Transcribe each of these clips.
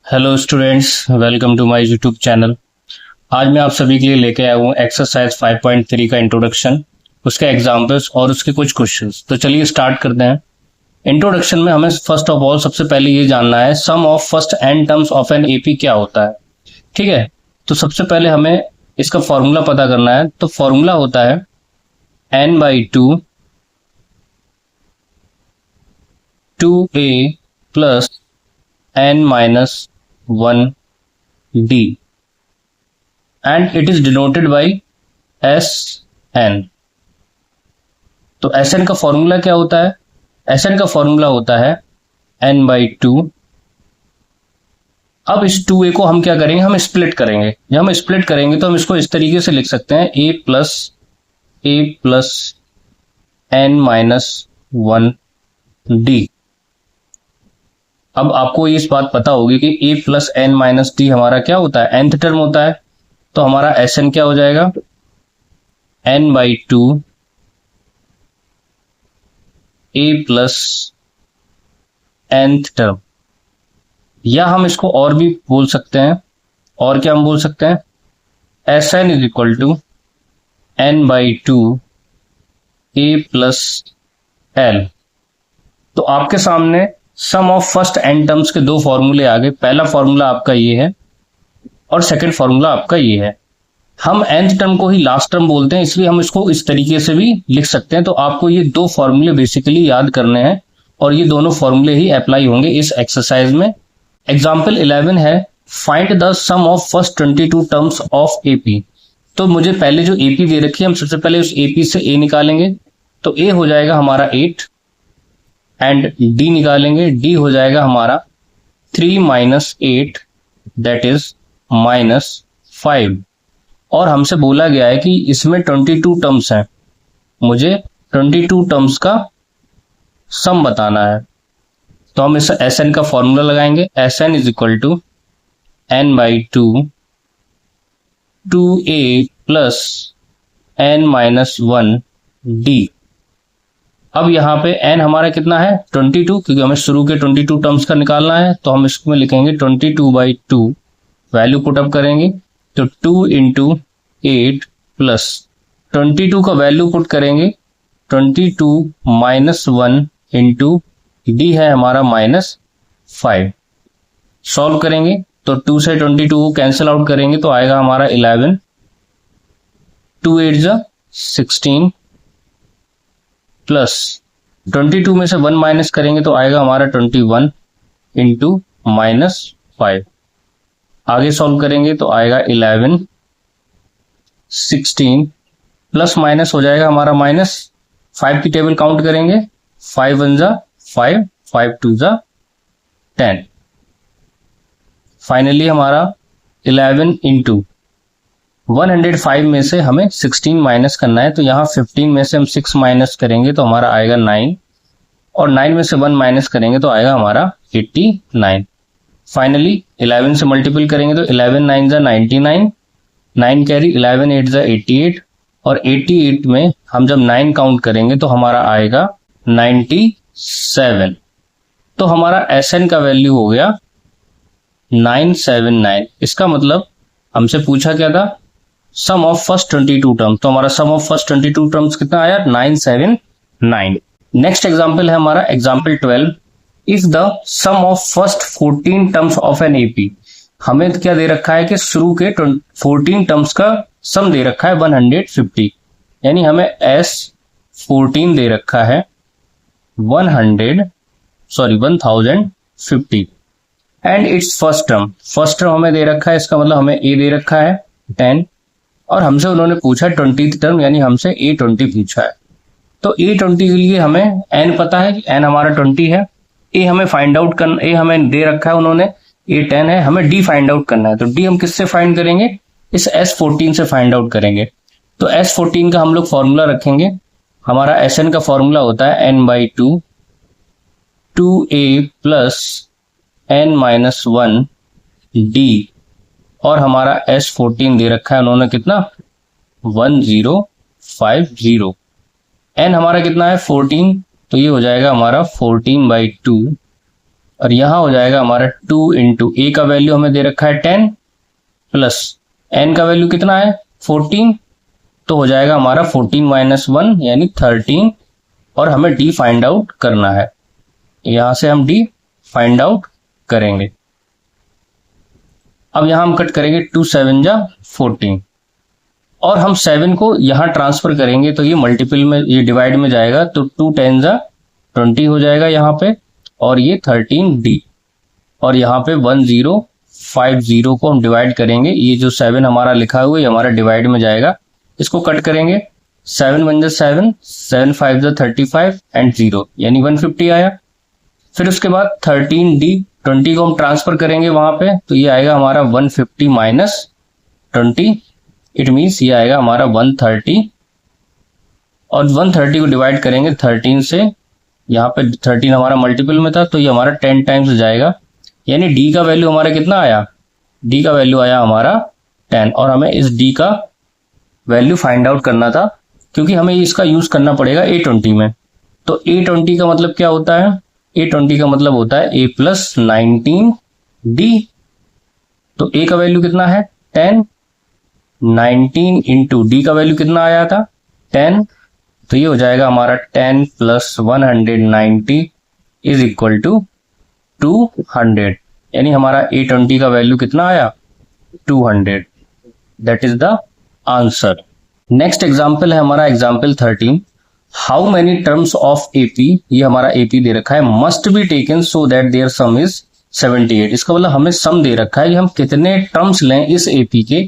Hello students, welcome to my YouTube channel. आज मैं आप सभी के लिए लेके आया हूँ एक्सरसाइज 5.3 का इंट्रोडक्शन, उसके एग्जाम्पल्स और उसके कुछ क्वेश्चंस। तो चलिए स्टार्ट करते हैं। इंट्रोडक्शन में हमें फर्स्ट ऑफ ऑल सबसे पहले ये जानना है sum of first n terms of an AP क्या होता है। ठीक है, तो सबसे पहले हमें इसका फॉर्मूला पता करना है। तो फॉर्मूला होता है n/2 2a plus n-1 d and it is denoted by Sn। तो Sn का फॉर्मूला क्या होता है? Sn का फॉर्मूला होता है n/2। अब इस 2a को हम क्या करेंगे, हम स्प्लिट करेंगे। जब हम स्प्लिट करेंगे तो हम इसको इस तरीके से लिख सकते हैं a प्लस n-1 d। अब आपको इस बात पता होगी कि a प्लस n-d हमारा क्या होता है, nth टर्म होता है। तो हमारा Sn क्या हो जाएगा, n/2 a plus nth term. या हम इसको और भी बोल सकते हैं, और क्या हम बोल सकते हैं, Sn is equal to n/2 a plus l। तो आपके सामने sum of first n terms के दो फॉर्मूले आ गए। पहला फॉर्मूला आपका ये है और सेकंड फॉर्मूला आपका ये है। हम nth टर्म को ही लास्ट टर्म बोलते हैं, इसलिए हम इसको इस तरीके से भी लिख सकते हैं। तो आपको ये दो फॉर्मूले बेसिकली याद करने हैं और ये दोनों फॉर्मूले ही अप्लाई होंगे इस एक्सरसाइज में। एग्जाम्पल 11 है, find the sum of first 22 terms of AP. तो मुझे पहले जो एपी दे रखी है, हम सबसे पहले उस एपी से ए निकालेंगे। तो ए हो जाएगा हमारा 8 एंड डी निकालेंगे। डी हो जाएगा हमारा 3 - 8 दैट इज -5। और हमसे बोला गया है कि इसमें 22 टर्म्स हैं, मुझे 22 टर्म्स का सम बताना है। तो हम इस Sn का फॉर्मूला लगाएंगे। Sn is equal to n/2 2a plus n-1 d। अब यहाँ पे n हमारा कितना है, 22, क्योंकि हमें शुरू के 22 टर्म्स का निकालना है। तो हम इसमें लिखेंगे 22/2, वैल्यू पुटअप करेंगे तो 2 × 8 प्लस 22 का वैल्यू पुट करेंगे 22 - 1 इंटू डी है हमारा -5। सॉल्व करेंगे तो 2 से 22 को कैंसिल आउट करेंगे तो आएगा हमारा 11। 2 8 जा 16 प्लस 22 में से 1 माइनस करेंगे तो आएगा हमारा 21 इंटू -5। आगे सॉल्व करेंगे तो आएगा 11 16 प्लस माइनस हो जाएगा हमारा -5 की टेबल काउंट करेंगे, 5 1 जा 5 5 2 जा 10। फाइनली हमारा 11 इंटू 105 में से हमें 16 माइनस करना है। तो यहाँ 15 में से हम 6 माइनस करेंगे तो हमारा आएगा 9 और 9 में से 1 माइनस करेंगे तो आएगा हमारा 89। फाइनली 11 से मल्टीपल करेंगे तो 11 9 जा 99, 9 कैरी 11 8 जा 88 और 88 में हम जब 9 काउंट करेंगे तो हमारा आएगा 97। तो हमारा Sn का वैल्यू हो गया 979। इसका मतलब हमसे पूछा क्या था, सम ऑफ फर्स्ट 22 टर्म्स। तो हमारा सम ऑफ फर्स्ट 22 टर्म्स कितना आया, 979। नेक्स्ट एग्जांपल है हमारा example 12, if the sum of first 14 terms of an AP. हमें क्या दे रखा है कि शुरू के 14 टर्म्स का सम दे रखा है 150, यानी हमें S14 दे रखा है 1050 एंड इट्स फर्स्ट टर्म हमें दे रखा है। इसका मतलब हमें ए दे रखा है 10 और हमसे उन्होंने पूछा 20th टर्म, यानी हमसे A20 पूछा है। तो A20 के लिए हमें n पता है, n हमारा 20 है। ए हमें फाइंड आउट करना, ए हमें दे रखा है उन्होंने, A10 है, हमें D फाइंड आउट करना है। तो D हम किससे फाइंड करेंगे, इस S14 से फाइंड आउट करेंगे। तो S14 का हम लोग फॉर्मूला रखेंगे। हमारा Sn का फॉर्मूला होता है n/2 2a plus n-1 d और हमारा S14 दे रखा है उन्होंने कितना, 1050। n हमारा कितना है 14, तो ये हो जाएगा हमारा 14/2 और यहाँ हो जाएगा हमारा 2 इंटू ए का वैल्यू हमें दे रखा है 10 प्लस एन का वैल्यू कितना है 14, तो हो जाएगा हमारा 14 माइनस 1 यानी 13, और हमें डी फाइंड आउट करना है। यहां से हम डी फाइंड आउट करेंगे। अब यहां हम कट करेंगे 2 7 जा 14, और हम 7 को यहां ट्रांसफर करेंगे तो ये मल्टीपल में, ये डिवाइड में जाएगा, तो 2 10 जा 20 हो जाएगा यहाँ पे, और ये 13 डी, और यहाँ पे 1050 को हम डिवाइड करेंगे। ये जो 7 हमारा लिखा हुआ है ये हमारा डिवाइड में जाएगा, इसको कट करेंगे। 7 1 जा 7, 7 5 जा 35 एंड 0 यानी 150 आया। फिर उसके बाद 13 डी 20 को हम ट्रांसफर करेंगे वहां पे, तो ये आएगा हमारा 150 माइनस 20, इट मीन्स ये आएगा हमारा 130, और 130 को डिवाइड करेंगे 13 से, यहाँ पे 13 हमारा मल्टीपल में था तो ये हमारा 10 टाइम्स जाएगा, यानी डी का वैल्यू हमारा कितना आया, डी का वैल्यू आया हमारा 10, और हमें इस डी का वैल्यू फाइंड आउट करना था क्योंकि हमें इसका यूज करना पड़ेगा A20 में। तो A20 का मतलब क्या होता है, A20 का मतलब होता है A प्लस 19 डी। तो A का वैल्यू कितना है 10, 19 इंटू डी का वैल्यू कितना आया था 10, तो ये हो जाएगा हमारा 10 प्लस 190 इज इक्वल टू 200, यानी हमारा A20 का वैल्यू कितना आया 200। That is the answer. Next example है हमारा example 13। How many terms of AP, ये हमारा एपी दे रखा है, must be taken so that their sum is 78। इसका मतलब हमें सम दे रखा है कि हम कितने टर्म्स लें इस एपी के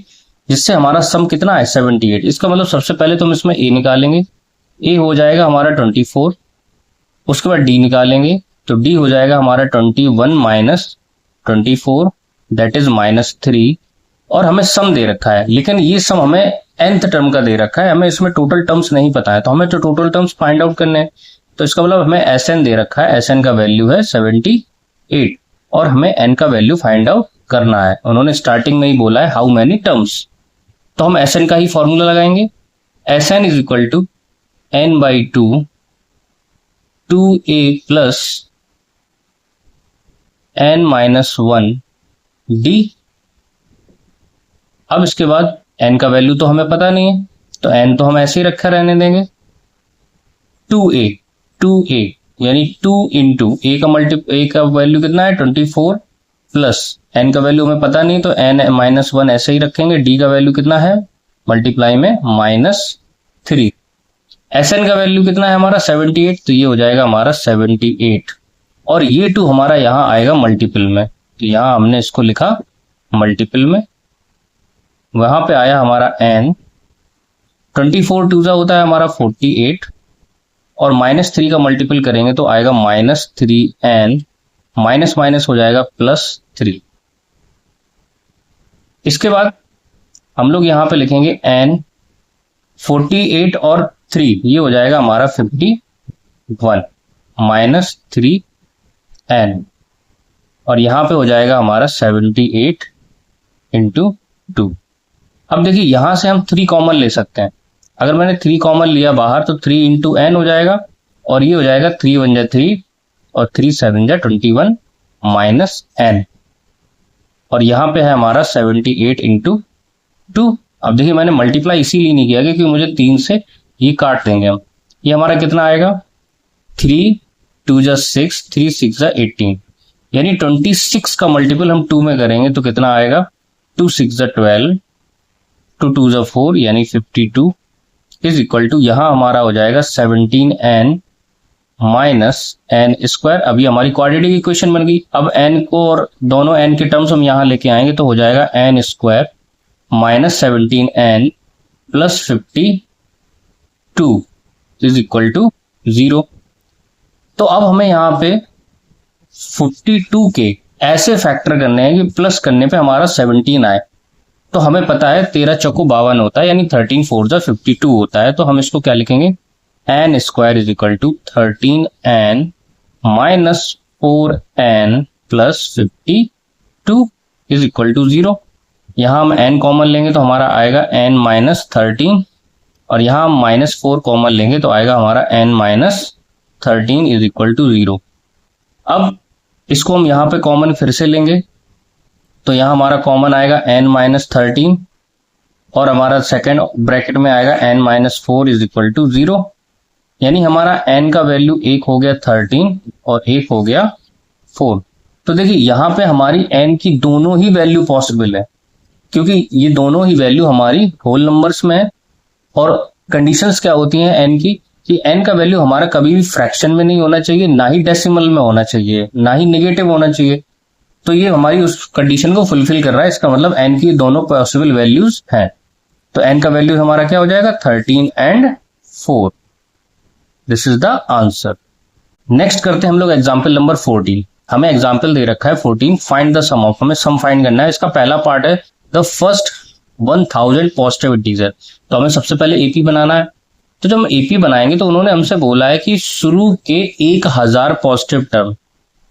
जिससे हमारा सम कितना है 78। इसका मतलब सबसे पहले तो हम इसमें ए निकालेंगे, ए हो जाएगा हमारा 24, उसके बाद डी निकालेंगे तो डी हो जाएगा हमारा 21 माइनस 24 दैट इज -3, और हमें सम दे रखा है, लेकिन ये सम हमें nth टर्म का दे रखा है, हमें इसमें टोटल टर्म्स नहीं पता है, तो हमें तो टोटल टर्म्स फाइंड आउट करने हैं। तो इसका मतलब हमें Sn दे रखा है, Sn का वैल्यू है 78, और हमें n का वैल्यू फाइंड आउट करना है। उन्होंने स्टार्टिंग में ही बोला है हाउ मेनी टर्म्स, तो हम Sn का ही फॉर्मूला लगाएंगे। Sn is equal to n by 2 2a plus n minus 1 d. अब इसके बाद n का वैल्यू तो हमें पता नहीं है, तो n तो हम ऐसे ही रखा रहने देंगे। 2a यानी 2 इंटू ए का वैल्यू कितना है 24 प्लस n का वैल्यू हमें पता नहीं, तो n माइनस 1 ऐसे ही रखेंगे। d का वैल्यू कितना है मल्टीप्लाई में -3। Sn का वैल्यू कितना है हमारा 78, तो ये हो जाएगा हमारा 78, और ये 2 हमारा यहाँ आएगा मल्टीपल में, तो यहाँ हमने इसको लिखा मल्टीपल में। वहां पे आया हमारा n, 24 2 होता है हमारा 48, और -3 का मल्टीपल करेंगे तो आएगा -3n, माइनस माइनस हो जाएगा +3। इसके बाद हम लोग यहाँ पे लिखेंगे n, 48 और 3 ये हो जाएगा हमारा 51 -3n, और यहाँ पे हो जाएगा हमारा 78 इंटू 2। अब देखिए यहां से हम 3 कॉमन ले सकते हैं। अगर मैंने 3 कॉमन लिया बाहर तो 3 इंटू एन हो जाएगा, और ये हो जाएगा 3 1 जा 3 और 3 7 जा 21 माइनस n, और यहाँ पे है हमारा 78 इंटू 2। अब देखिए मैंने मल्टीप्लाई इसीलिए नहीं किया क्योंकि मुझे 3 से ये काट देंगे हम। ये हमारा कितना आएगा 3 2 जा 6 3 6 जा 18, यानी 26 का मल्टीपल हम 2 में करेंगे तो कितना आएगा 2 6 जा 12 2 2 जा 4 यानी 52 इज इक्वल टू, यहाँ हमारा हो जाएगा 17n माइनस एन स्क्वायर। अभी हमारी क्वाड्रेटिक इक्वेशन बन गई। अब n को और दोनों n के टर्म्स हम यहाँ लेके आएंगे तो हो जाएगा n square minus 17n plus 52 is equal to 0। तो अब हमें यहाँ पे 52 के ऐसे फैक्टर करने हैं कि प्लस करने पे हमारा 17 आए। तो हमें पता है 13 चौको 52 होता है, यानी 13 4 जा 52 होता है। तो हम इसको क्या लिखेंगे n square is equal to 13n minus 4n plus 52 is equal to 0। यहाँ हम n कॉमन लेंगे तो हमारा आएगा n माइनस 13, और यहाँ हम -4 कॉमन लेंगे तो आएगा हमारा n minus 13 is equal to 0। अब इसको हम यहाँ पे कॉमन फिर से लेंगे, तो यहाँ हमारा कॉमन आएगा n-13 और हमारा सेकेंड ब्रैकेट में आएगा n-4 इज इक्वल टू 0, यानी हमारा n का वैल्यू एक हो गया 13 और एक हो गया 4। तो देखिए यहाँ पे हमारी n की दोनों ही वैल्यू पॉसिबल है, क्योंकि ये दोनों ही वैल्यू हमारी होल नंबर्स में है। और कंडीशंस क्या होती हैं n की, कि n का वैल्यू हमारा कभी भी फ्रैक्शन में नहीं होना चाहिए, ना ही डेसिमल में होना चाहिए, ना ही नेगेटिव होना चाहिए। तो ये हमारी उस कंडीशन को फुलफिल कर रहा है, इसका मतलब n की दोनों पॉसिबल वैल्यूज हैं। तो n का वैल्यू हमारा क्या हो जाएगा 13 and 4। This is the answer. Next करते हैं हम लोग एग्जाम्पल नंबर 14। हमें एग्जाम्पल दे रखा है 14, फाइंड द सम ऑफ, हमें सम फाइंड करना है। इसका पहला पार्ट है द फर्स्ट 1000 पॉजिटिव इंटीजर। तो हमें सबसे पहले एपी बनाना है। तो जब हम एपी बनाएंगे तो उन्होंने हमसे बोला है कि शुरू के 1000 पॉजिटिव टर्म,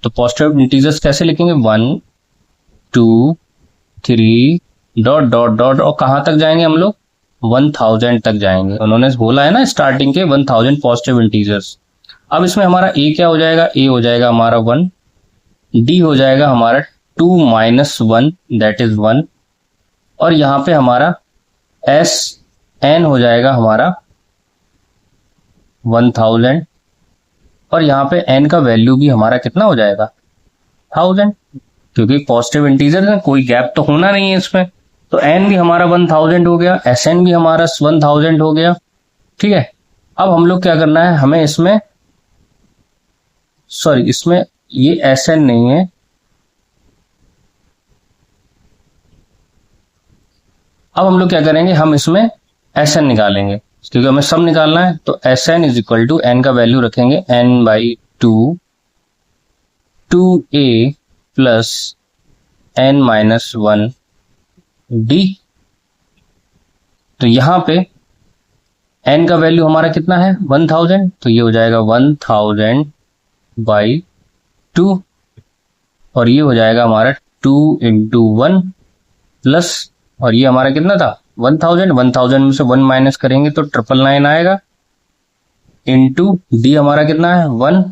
तो पॉजिटिव इंटीजर्स कैसे लिखेंगे 1 2 3 डॉट डॉट डॉट, और कहां तक जाएंगे हम लोग 1000 तक जाएंगे। उन्होंने बोला है ना स्टार्टिंग के 1000 पॉजिटिव इंटीजर्स। अब इसमें हमारा ए क्या हो जाएगा, ए हो जाएगा हमारा 1, डी हो जाएगा हमारा 2 - 1 दैट इज 1, और यहाँ पे हमारा एस एन हो जाएगा हमारा 1000, और यहाँ पे n का वैल्यू भी हमारा कितना हो जाएगा 1000, क्योंकि पॉजिटिव इंटीजर है, कोई गैप तो होना नहीं है इसमें। तो n भी हमारा 1000 हो गया, Sn भी हमारा 1000 हो गया। ठीक है, अब हम लोग क्या करना है, हमें इसमें इसमें ये Sn नहीं है, अब हम लोग क्या करेंगे, हम इसमें Sn निकालेंगे, क्योंकि हमें सम निकालना है। तो Sn is equal to n का वैल्यू रखेंगे n/2 2a plus n-1 d। तो यहां पे n का वैल्यू हमारा कितना है 1000, तो ये हो जाएगा 1000/2, और ये हो जाएगा हमारा 2 × 1 प्लस, और ये हमारा कितना था 1000 में से 1 माइनस करेंगे तो 999 आएगा, इंटू डी हमारा कितना है 1।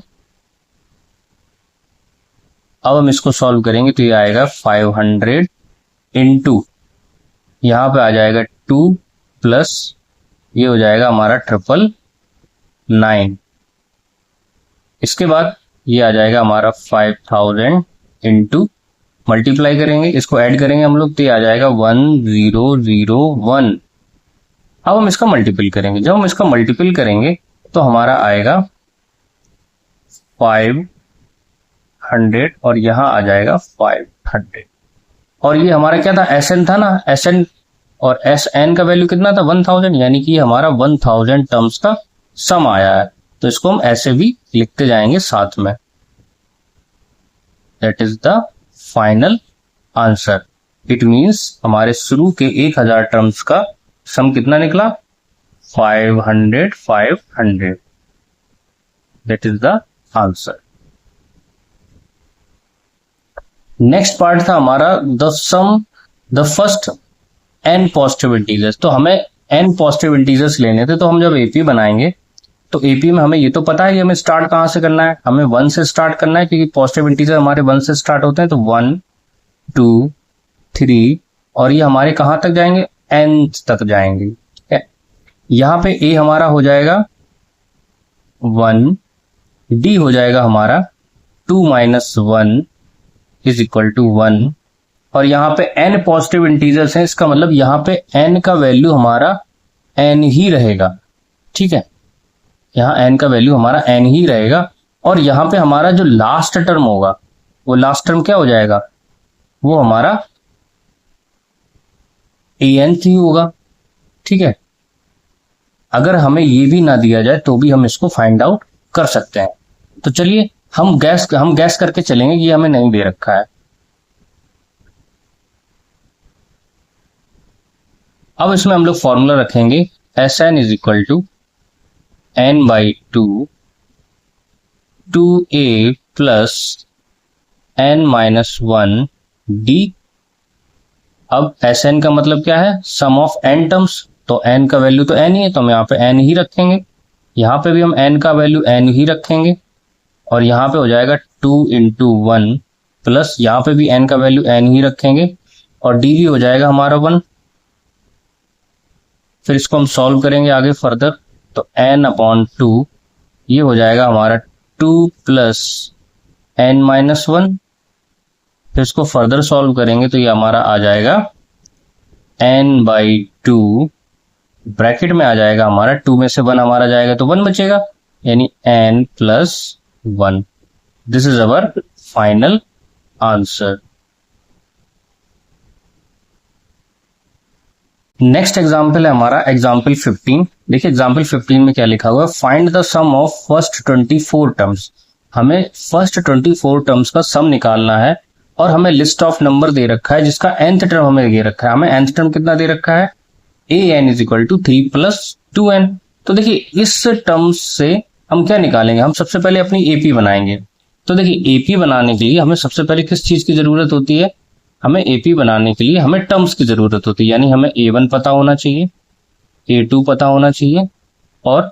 अब हम इसको सॉल्व करेंगे तो ये आएगा 500 इंटू यहाँ पे आ जाएगा 2 प्लस ये हो जाएगा हमारा 999। इसके बाद ये आ जाएगा हमारा 5000 इंटू, मल्टीप्लाई करेंगे, इसको ऐड करेंगे हम लोग तो ये आ जाएगा 1001। अब हम इसका मल्टीपल करेंगे, जब हम इसका मल्टीपल करेंगे तो हमारा आएगा 500 और यहां आ जाएगा 500, और ये हमारा क्या था Sn था ना, Sn और Sn का वैल्यू कितना था 1000, यानी कि हमारा 1000 टर्म्स का सम आया है। तो इसको हम ऐसे भी लिखते जाएंगे साथ में, that is the final answer. It means हमारे शुरू के 1000 टर्म्स का सम कितना निकला 500 that is the answer. Next part था हमारा the first n positive integers. तो हमें n पॉजिटिव इंटीजर्स लेने थे, तो हम जब एपी बनाएंगे तो एपी में हमें ये तो पता है कि हमें स्टार्ट कहां से करना है, हमें 1 से स्टार्ट करना है, क्योंकि पॉजिटिव इंटीजर हमारे 1 से स्टार्ट होते हैं। तो 1 2 3 और ये हमारे कहां तक जाएंगे n तक जाएंगे। यहां पे a हमारा हो जाएगा 1, d हो जाएगा हमारा 2 - 1 इज इक्वल टू 1, और यहाँ पे n पॉजिटिव इंटीजर्स हैं, इसका मतलब यहाँ पे n का वैल्यू हमारा n ही रहेगा। ठीक है, यहाँ n का वैल्यू हमारा n ही रहेगा, और यहाँ पे हमारा जो लास्ट टर्म होगा वो लास्ट टर्म क्या हो जाएगा, वो हमारा an ही होगा। ठीक है, अगर हमें ये भी ना दिया जाए तो भी हम इसको फाइंड आउट कर सकते हैं। तो चलिए हम गैस करके चलेंगे कि हमें नहीं दे रखा है। अब इसमें हम लोग फॉर्मूला रखेंगे Sn is equal to n/2 2a plus n-1 d। अब Sn का मतलब क्या है सम ऑफ n टर्म्स, तो n का वैल्यू तो n ही है, तो हम यहाँ पे n ही रखेंगे, यहाँ पे भी हम n का वैल्यू n ही रखेंगे, और यहाँ पे हो जाएगा 2 × 1 प्लस यहाँ पे भी n का वैल्यू n ही रखेंगे और d भी हो जाएगा हमारा 1। फिर इसको हम सॉल्व करेंगे आगे फर्दर, तो n/2 ये हो जाएगा हमारा 2 + n-1। फिर इसको फर्दर सॉल्व करेंगे तो ये हमारा आ जाएगा n/2, ब्रैकेट में आ जाएगा हमारा 2 में से 1 हमारा जाएगा तो 1 बचेगा, यानी n+1। This is our final answer. Next example है हमारा एग्जाम्पल 15। देखिए एग्जाम्पल 15 में क्या लिखा हुआ है, find the sum of first 24 terms. हमें फर्स्ट 24 टर्म्स का सम निकालना है और हमें लिस्ट ऑफ नंबर दे रखा है जिसका nth टर्म हमें दे रखा है। हमें nth टर्म कितना दे रखा है, an = 3 + 2n। तो देखिए इस टर्म से हम क्या निकालेंगे, हम सबसे पहले अपनी एपी बनाएंगे। तो देखिए एपी बनाने के लिए हमें सबसे पहले किस चीज की जरूरत होती है, हमें एपी बनाने के लिए हमें टर्म्स की जरूरत होती है, यानी हमें a1 पता होना चाहिए, a2 पता होना चाहिए और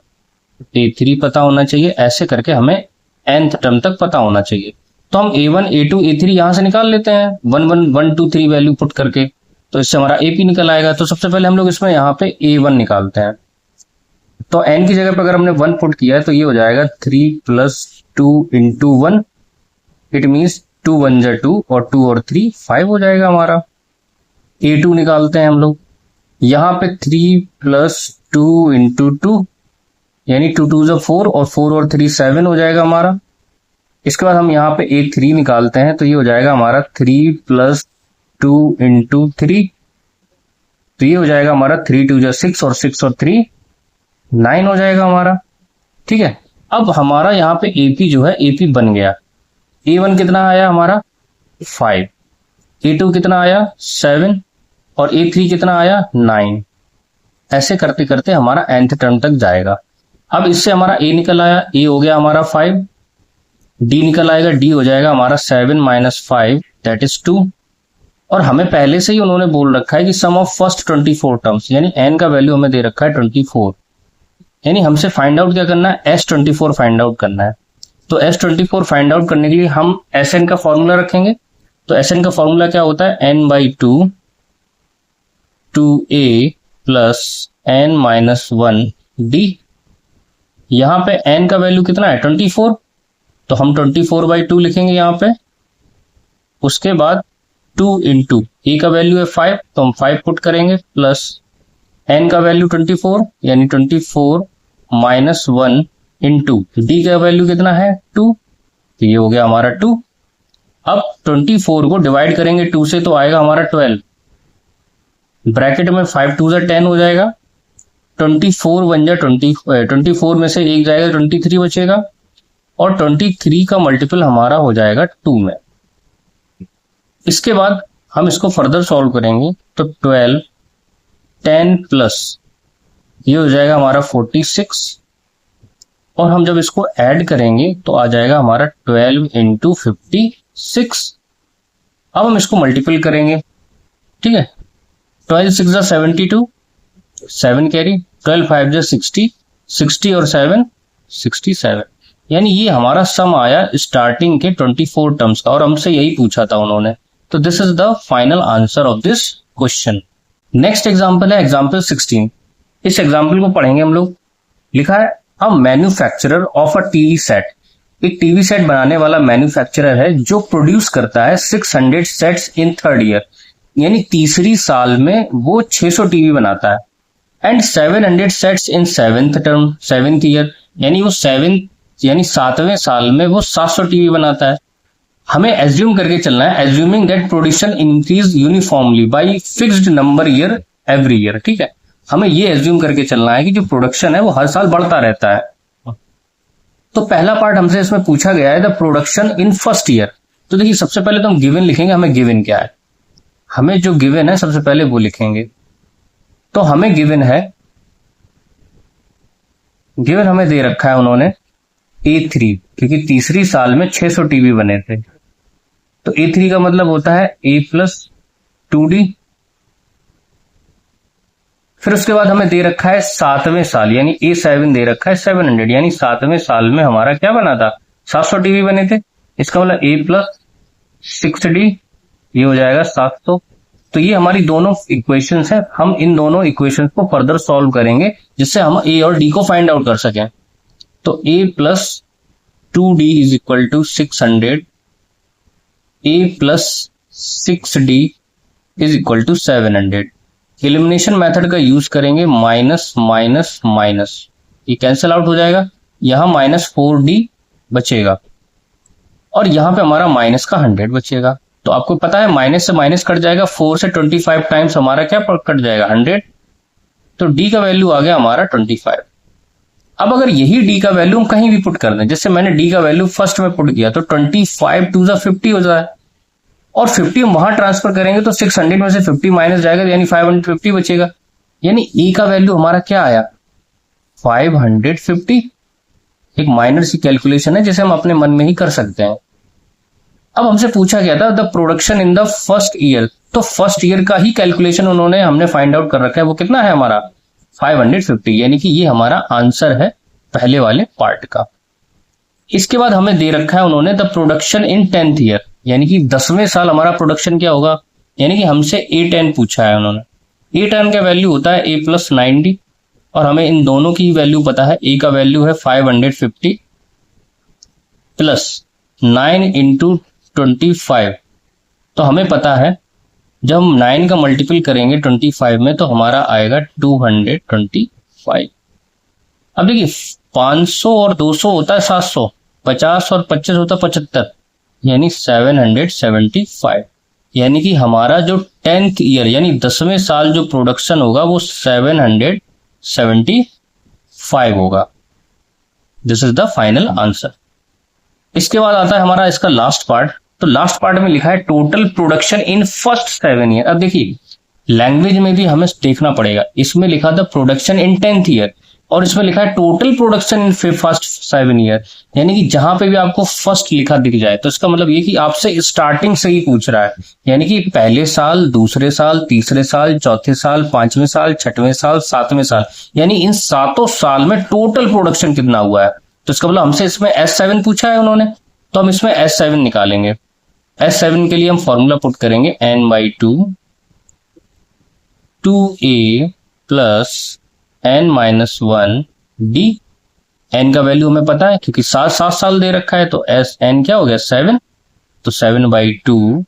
a3 पता होना चाहिए। ऐसे करके हमें nth टर्म तक पता होना चाहिए। तो हम a1 a2 a3 यहां से निकाल लेते हैं 1 1 1 2 3 वैल्यू पुट करके, तो इससे हमारा एपी निकल आएगा। तो सबसे पहले हम लोग इसमें यहाँ पे a1 निकालते हैं। तो n की जगह पर अगर हमने 1 पुट किया है तो ये हो जाएगा 3 + 2 × 1, इट मीन्स 2 × 1 = 2 और 2 और 3 5 हो जाएगा हमारा। a2 निकालते हैं हम लोग, यहाँ पे 3 + 2 × 2 यानी 2 2 = 4 और 4 और 3 7 हो जाएगा हमारा। इसके बाद हम यहाँ पे a3 निकालते हैं तो ये हो जाएगा हमारा 3 + 2 × 3, तो ये हो जाएगा हमारा 3 2 = 6 और 6 और 3 9 हो जाएगा हमारा। ठीक है, अब हमारा यहाँ पे एपी जो है एपी बन गया। a1 कितना आया हमारा 5, a2 कितना आया 7 और a3 कितना आया 9। ऐसे करते करते हमारा nth टर्म तक जाएगा। अब इससे हमारा a निकल आया, a हो गया हमारा 5, d निकल आएगा, d हो जाएगा हमारा 7 - 5 दैट इज 2। और हमें पहले से ही उन्होंने बोल रखा है कि सम ऑफ फर्स्ट 24 टर्म्स, यानी n का वैल्यू हमें दे रखा है 24, यानी हमसे फाइंड आउट क्या करना है, S24 फाइंड आउट करना है। तो S24 फाइंड आउट करने के लिए हम Sn का फॉर्मूला रखेंगे। तो Sn का फॉर्मूला क्या होता है, n/2 2a + n-1 d। यहां पे n का वैल्यू कितना है 24, तो हम 24/2 लिखेंगे यहाँ पे। उसके बाद 2 × a का वैल्यू है 5 तो हम 5 पुट करेंगे, प्लस n का वैल्यू 24 यानी 24 - 1 × d का वैल्यू कितना है 2, तो ये हो गया हमारा 2। अब 24 को डिवाइड करेंगे 2 से तो आएगा हमारा 12, ब्रैकेट में 5 2 = 10 हो जाएगा। 24 बन जाए 24 में से एक जाएगा 23 बचेगा और 23 का मल्टीपल हमारा हो जाएगा 2 में। इसके बाद हम इसको फर्दर सॉल्व करेंगे तो 12 10 प्लस ये हो जाएगा हमारा 46 और हम जब इसको ऐड करेंगे तो आ जाएगा हमारा 12 × 56। अब हम इसको मल्टीपल करेंगे, ठीक है। 12 6 = 72, 7 कैरी, 12 5 = 60, 60 और 7 67, यानी ये हमारा सम आया स्टार्टिंग के 24 टर्म्स का और हमसे यही पूछा था उन्होंने। तो this is the final answer of this question. Next example है एग्जाम्पल 16। इस एग्जाम्पल को पढ़ेंगे हम लोग। लिखा है a manufacturer of a TV set. एक टीवी सेट बनाने वाला मैन्युफैक्चरर है जो प्रोड्यूस करता है 600 सेट्स इन 3rd ईयर, यानी तीसरी साल में वो 600 टीवी बनाता है, and 700 sets in 7th year, यानी वो 7वें साल में वो 700 टीवी बनाता है। हमें एज्यूम करके चलना है, assuming that production increase uniformly bye fixed number year every year. ठीक है, हमें ये एज्यूम करके चलना है कि जो प्रोडक्शन है वो हर साल बढ़ता रहता है। तो पहला पार्ट हमसे इसमें पूछा गया है the production in first year. तो देखिए सबसे पहले तो हम गिवन लिखेंगे, हमें गिवन क्या है, हमें जो गिवन है सबसे पहले वो लिखेंगे। तो हमें गिवन है, गिवन हमें दे रखा है उन्होंने A3, क्योंकि तीसरी साल में 600 टीवी बने थे। तो A3 का मतलब होता है A + 2D। फिर उसके बाद हमें दे रखा है 7वें साल, यानी A7 दे रखा है 700, यानी 7वें साल में हमारा क्या बना था 700 टीवी बने थे। इसका मतलब a+6d ये हो जाएगा 700। तो ये हमारी दोनों इक्वेशंस है, हम इन दोनों इक्वेशंस को फर्दर सॉल्व करेंगे जिससे हम a और d को फाइंड आउट कर सकें। तो a+2d is equal to 600, a+6d is equal to 700। Elimination method का यूज करेंगे, माइनस माइनस माइनस, ये कैंसिल आउट हो जाएगा, यहां -4d बचेगा और यहां पे हमारा माइनस का 100 बचेगा। तो आपको पता है माइनस से माइनस कट जाएगा, 4 से 25 टाइम्स हमारा क्या कट जाएगा 100। तो d का वैल्यू आ गया हमारा 25। अब अगर यही d का वैल्यू हम कहीं भी पुट कर दें, जैसे मैंने d का वैल्यू फर्स्ट में पुट किया तो 25 2 50 हो जाए और 50 हम वहां ट्रांसफर करेंगे तो 600 में से 50 माइनस जाएगा यानी 550 बचेगा। यानी e का वैल्यू हमारा क्या आया 550। एक माइनर सी कैलकुलेशन है जिसे हम अपने मन में ही कर सकते हैं। अब हमसे पूछा गया था the production in the first year, तो फर्स्ट ईयर का ही कैलकुलेशन उन्होंने हमने फाइंड आउट कर रखा है, वो कितना है हमारा 550, यानी कि ये हमारा आंसर है पहले वाले पार्ट का। इसके बाद हमें दे रखा है उन्होंने the production in 10th year, यानी कि 10वें साल हमारा प्रोडक्शन क्या होगा, यानी कि हमसे A10 पूछा है उन्होंने। A10 का वैल्यू होता है a+90 और हमें इन दोनों की वैल्यू पता है, A का वैल्यू है 550 प्लस 9 इंटू 25। तो हमें पता है जब हम 9 का मल्टीपल करेंगे 25 में तो हमारा आएगा 225। अब देखिए 500 और 200 होता है 700, 50 और 25 होता है 75, यानी 775। यानी कि हमारा जो 10th ईयर यानी 10वें साल जो प्रोडक्शन होगा वो 775 होगा। This is the final answer. इसके बाद आता है हमारा इसका लास्ट पार्ट। तो लास्ट पार्ट में लिखा है total production in first 7 year. अब देखिए लैंग्वेज में भी हमें देखना पड़ेगा, इसमें लिखा था प्रोडक्शन इन 10th ईयर और इसमें लिखा है total production in first 7 year, यानी कि जहां पे भी आपको फर्स्ट लिखा दिख जाए तो इसका मतलब ये कि आपसे स्टार्टिंग से ही पूछ रहा है, यानी कि पहले साल, दूसरे साल, तीसरे साल, चौथे साल, 5वें साल, 6वें साल, 7वें साल, यानी इन 7 साल में टोटल प्रोडक्शन कितना हुआ है। तो इसका मतलब हमसे इसमें S7 पूछा है उन्होंने, तो हम इसमें S7 निकालेंगे। S7 के लिए हम फॉर्मूला पुट करेंगे n/2 2a plus n-1 d। n का वैल्यू हमें पता है क्योंकि 7 साल दे रखा है, तो n क्या हो गया 7, तो 7/2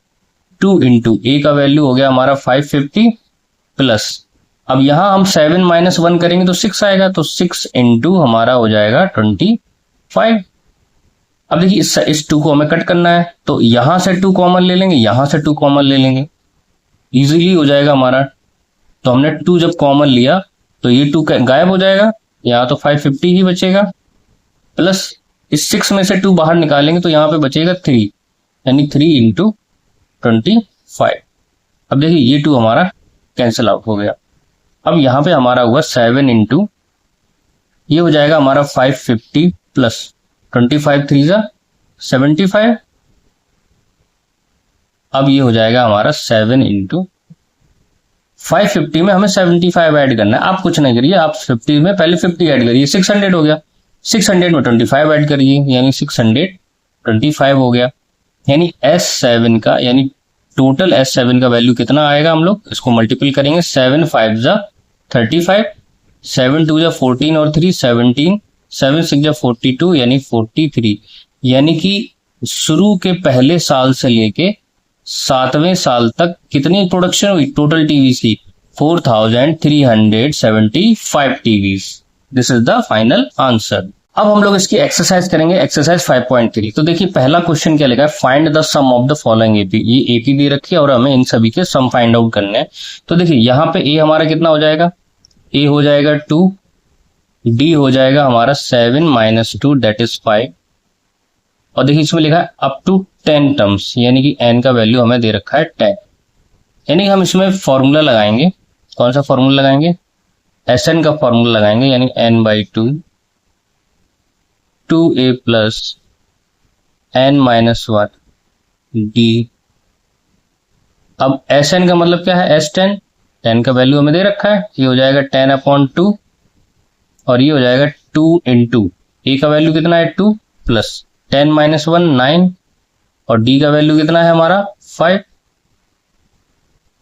2 इंटू a का वैल्यू हो गया हमारा 550 प्लस, अब यहां हम 7 - 1 करेंगे तो 6 आएगा, तो 6 इंटू हमारा हो जाएगा 25। अब देखिए इस 2 को हमें कट करना है, तो यहां से 2 कॉमन ले लेंगे, यहां से 2 कॉमन ले लेंगे, इजीली हो जाएगा हमारा। तो हमने 2 जब कॉमन लिया तो ये 2 गायब हो जाएगा, यहाँ तो 550 ही बचेगा, प्लस इस 6 में से 2 बाहर निकालेंगे तो यहाँ पे बचेगा 3, यानी 3 इंटू 25। अब देखिए ये 2 हमारा कैंसिल आउट हो गया। अब यहाँ पे हमारा हुआ 7 इंटू ये हो जाएगा हमारा 550 प्लस 25 3 75। अब ये हो जाएगा हमारा 7 इंटू 550 में हमें 75 ऐड करना है। आप कुछ नहीं करिए, आप 50 में पहले 50 ऐड करिए, 600 हो गया, 600 में 25 ऐड करिए, यानी 625 हो गया। यानी S7 का यानी टोटल S7 का वैल्यू कितना आएगा, हम लोग इसको मल्टीपल करेंगे, 7 5 जा 35, 7 2 जा 14 और 3 17, 7 6 जा 42 यानी 43। यानी कि शुरू के पहले साल से लेके 7वें साल तक कितनी प्रोडक्शन हुई टोटल टीवीज की, 4375 TVs. This is the final answer. अब हम लोग इसकी एक्सरसाइज करेंगे, एक्सरसाइज 5.3। तो देखिए पहला क्वेश्चन क्या लिखा है, find the sum of the following AP. ये एपी दे रखी है और हमें इन सभी के सम फाइंड आउट करने हैं। तो देखिए यहाँ पे ए हमारा कितना हो जाएगा, ए हो जाएगा 2, डी हो जाएगा हमारा 7 - 2 दैट इज 5, और देखिए इसमें लिखा है अप टू 10 टर्म्स, यानी कि n का वैल्यू हमें दे रखा है 10। यानी कि हम इसमें फॉर्मूला लगाएंगे, कौन सा फॉर्मूला लगाएंगे, Sn का फॉर्मूला लगाएंगे, यानी n/2 2a plus n-1 d। अब Sn का मतलब क्या है, S10, 10 का वैल्यू हमें दे रखा है, ये हो जाएगा 10/2 और ये हो जाएगा 2 इंटू a का वैल्यू कितना है 2 प्लस 10 - 1 9 और डी का वैल्यू कितना है हमारा 5।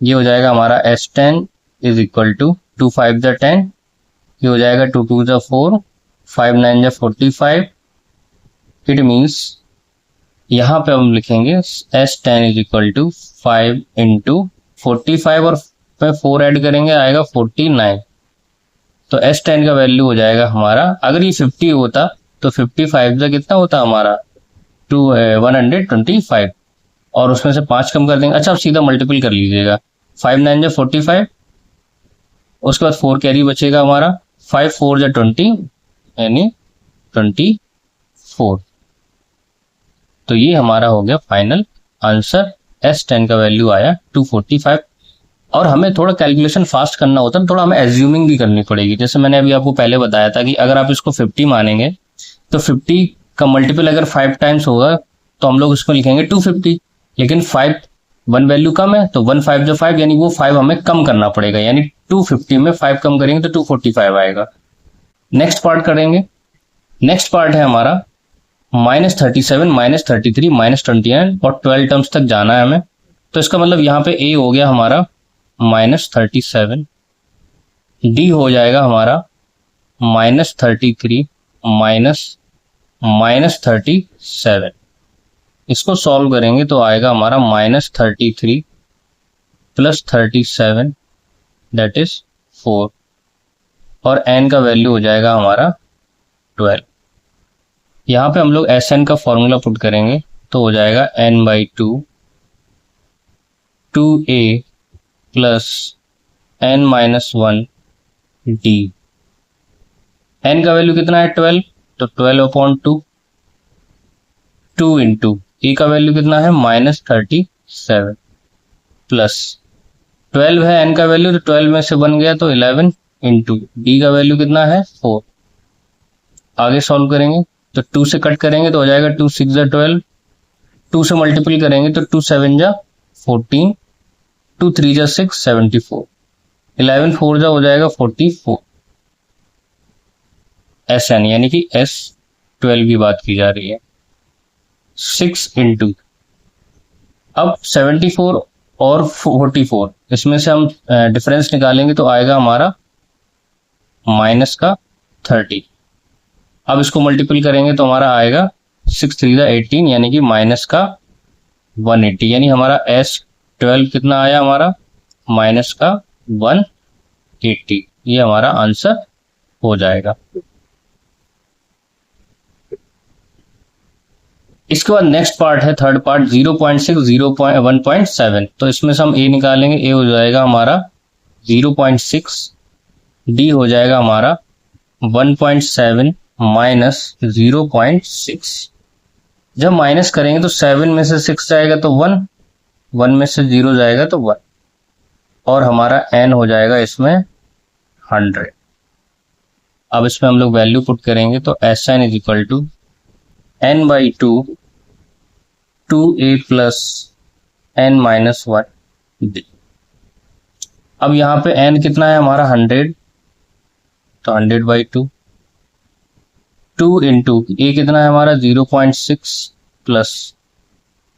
ये हो जाएगा हमारा S10 इज इक्वल टू 2 5 जा 10, ये हो जाएगा 2 2 जा 4, 5 9 जा 45। इट मीन्स यहाँ पे हम लिखेंगे S10 is equal to 5 into 45 और पे 4 ऐड करेंगे आएगा 49। तो S10 का वैल्यू हो जाएगा हमारा, अगर ये 50 होता तो 55 का कितना होता हमारा 125, और उसमें से 5 कम कर देंगे। अच्छा, अब सीधा मल्टीपल कर लीजिएगा, 5 9 जा 45, उसके बाद 4 कैरी बचेगा हमारा, 5 4 जा 20 यानी 24। तो ये हमारा हो गया फाइनल आंसर। S10 का वैल्यू आया 245। और हमें थोड़ा कैलकुलेशन फास्ट करना होता है, थोड़ा हमें एज्यूमिंग भी करनी पड़ेगी। जैसे मैंने अभी आपको पहले बताया था कि अगर आप इसको 50 मानेंगे तो 50 का मल्टीपल अगर 5 टाइम्स होगा तो हम लोग इसको लिखेंगे 250, लेकिन 5 1 वैल्यू कम है तो 1 5 जो 5 यानी वो 5 हमें कम करना पड़ेगा, यानी 250 में 5 कम करेंगे तो 245 आएगा। नेक्स्ट पार्ट करेंगे। नेक्स्ट पार्ट है हमारा -37 -33 -29 और 12 टर्म्स तक जाना है हमें। तो इसका मतलब यहाँ पे A हो गया हमारा -37, D हो जाएगा हमारा -33 -37। इसको सॉल्व करेंगे तो आएगा हमारा -33 + 37 दैट इज 4, और n का वैल्यू हो जाएगा हमारा 12। यहाँ पे हम लोग Sn का फॉर्मूला पुट करेंगे तो हो जाएगा n/2 2a + n-1 d। n का वैल्यू कितना है 12, तो 12/2, 2 इंटू a का वैल्यू कितना है -37 प्लस 12 है n का वैल्यू, तो 12 में से 1 गया तो 11 इंटू d का वैल्यू कितना है 4। आगे सॉल्व करेंगे तो 2 से कट करेंगे तो हो जाएगा 2 6 जा 12, 2 से मल्टीपल करेंगे तो 2 7 जा 14, 2 3 जा 6 74, 11 4 जा हो जाएगा 44। Sn यानी कि S12 की बात की जा रही है। 6 इंटू, अब 74 और 44 इसमें से हम डिफरेंस निकालेंगे तो आएगा हमारा -30। अब इसको मल्टीपल करेंगे तो हमारा आएगा 6 3 जा 18 यानी कि -180, यानी हमारा S12 कितना आया हमारा -180। ये हमारा आंसर हो जाएगा। इसके बाद नेक्स्ट पार्ट है थर्ड पार्ट 0.6 1.7। तो इसमें से हम A निकालेंगे, A हो जाएगा हमारा 0.6, D हो जाएगा हमारा 1.7 माइनस 0.6। जब माइनस करेंगे तो 7 में से 6 जाएगा तो 1, 1 में से 0 जाएगा तो 1, और हमारा n हो जाएगा इसमें 100। अब इसमें हम लोग वैल्यू पुट करेंगे तो Sn is equal to n/2 2a + n-1 d। अब यहाँ पे n कितना है हमारा 100, तो 100/2, 2 इंटू a कितना है हमारा 0.6 प्लस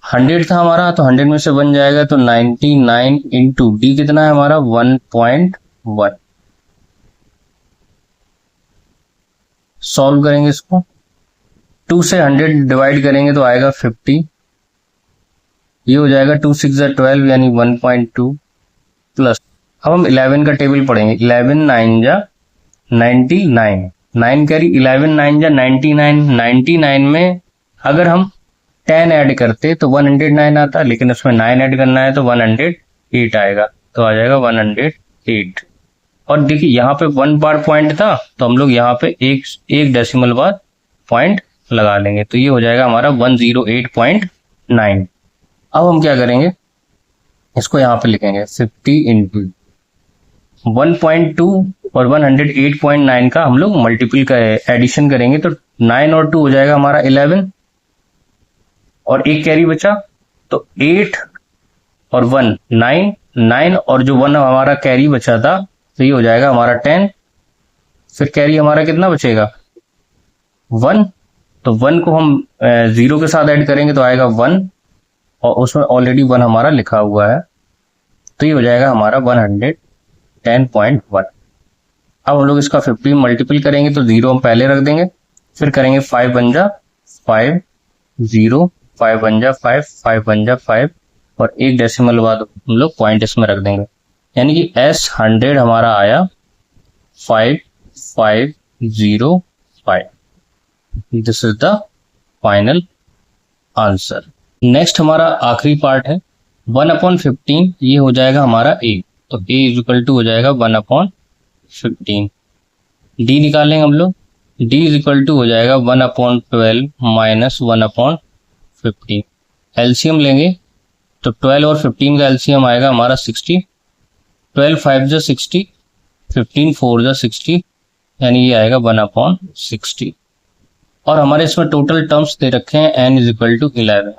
100 था हमारा, तो 100 में से 1 जाएगा तो 99 इंटू d कितना है हमारा 1.1। सॉल्व करेंगे इसको, 2 से 100 डिवाइड करेंगे तो आएगा 50, ये हो जाएगा 2 6 जा 12 यानी 1.2 प्लस, अब हम 11 का टेबल पढ़ेंगे, 11 9 जा 99, 9 कैरी 11 9 जा 99, 99 में अगर हम 10 ऐड करते तो 109 आता, लेकिन उसमें 9 ऐड करना है तो 108 आएगा, तो आ जाएगा 108। और देखिए यहाँ पे 1 बार पॉइंट था तो हम लोग यहाँ पे एक डेसिमल बाद पॉइंट लगा लेंगे, तो ये हो जाएगा हमारा 108.9। अब हम क्या करेंगे, इसको यहाँ पे लिखेंगे 50 इंटू 1.2 और 108.9 का हम लोग मल्टीपल का एडिशन करेंगे तो 9 और 2 हो जाएगा हमारा 11, और एक कैरी बचा तो 8 और 1 9, 9 और जो 1 हमारा कैरी बचा था तो ये हो जाएगा हमारा 10, फिर कैरी हमारा कितना बचेगा 1, तो 1 को हम 0 के साथ ऐड करेंगे तो आएगा 1, और उसमें ऑलरेडी 1 हमारा लिखा हुआ है, तो ये हो जाएगा हमारा 110.1। अब हम लोग इसका 15 मल्टीपल करेंगे तो 0 हम पहले रख देंगे, फिर करेंगे 5 बन जा 5, 0, 5 बन जा 5, 5 बन जा 5, और एक डेसिमल बाद हम लोग पॉइंट इसमें रख देंगे, यानी कि S100 हमारा आया 5505। This is the final answer. Next हमारा आखिरी पार्ट है 1/15, ये हो जाएगा हमारा a, तो a इज इक्वल टू हो जाएगा 1/15। d निकालेंगे हम लोग, d इज इक्वल टू हो जाएगा 1/12 माइनस 1/15। एलसीएम लेंगे तो 12 और 15 का एलसीएम आएगा हमारा 60, 12 5 जा 60, 15 4 जा 60, यानी ये आएगा 1/60। और हमारे इसमें टोटल टर्म्स दे रखे हैं n इज इक्वल टू 11,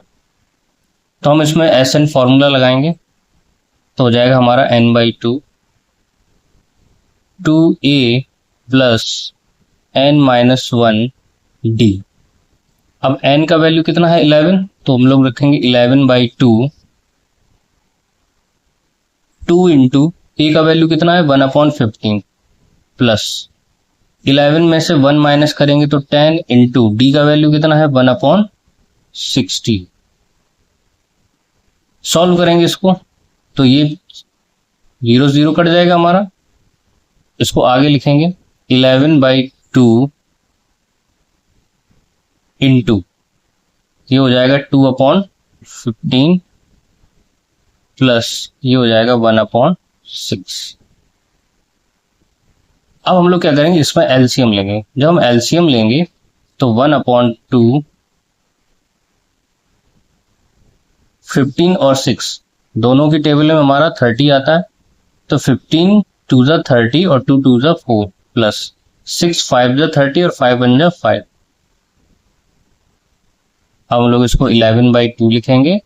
तो हम इसमें SN फॉर्मूला लगाएंगे तो हो जाएगा हमारा n/2 2a plus n-1 d। अब n का वैल्यू कितना है 11, तो हम लोग रखेंगे 11/2, 2 इंटू a का वैल्यू कितना है 1/15 प्लस 11 में से 1 माइनस करेंगे तो 10 इंटू d का वैल्यू कितना है 1/60। सॉल्व करेंगे इसको तो ये 0 0 कट जाएगा हमारा, इसको आगे लिखेंगे 11/2 इंटू ये हो जाएगा 2/15 प्लस ये हो जाएगा 1/6। अब हम लोग क्या करेंगे, इसमें एलसीएम लेंगे। जब हम एलसीएम लेंगे तो 1/2, 15 और 6 दोनों की टेबल में हमारा 30 आता है, तो 15 2 जा 30 और 2 2 जा 4 प्लस 6 5 जा 30 और 5 1 जा 5। अब हम लोग इसको 11/2 लिखेंगे,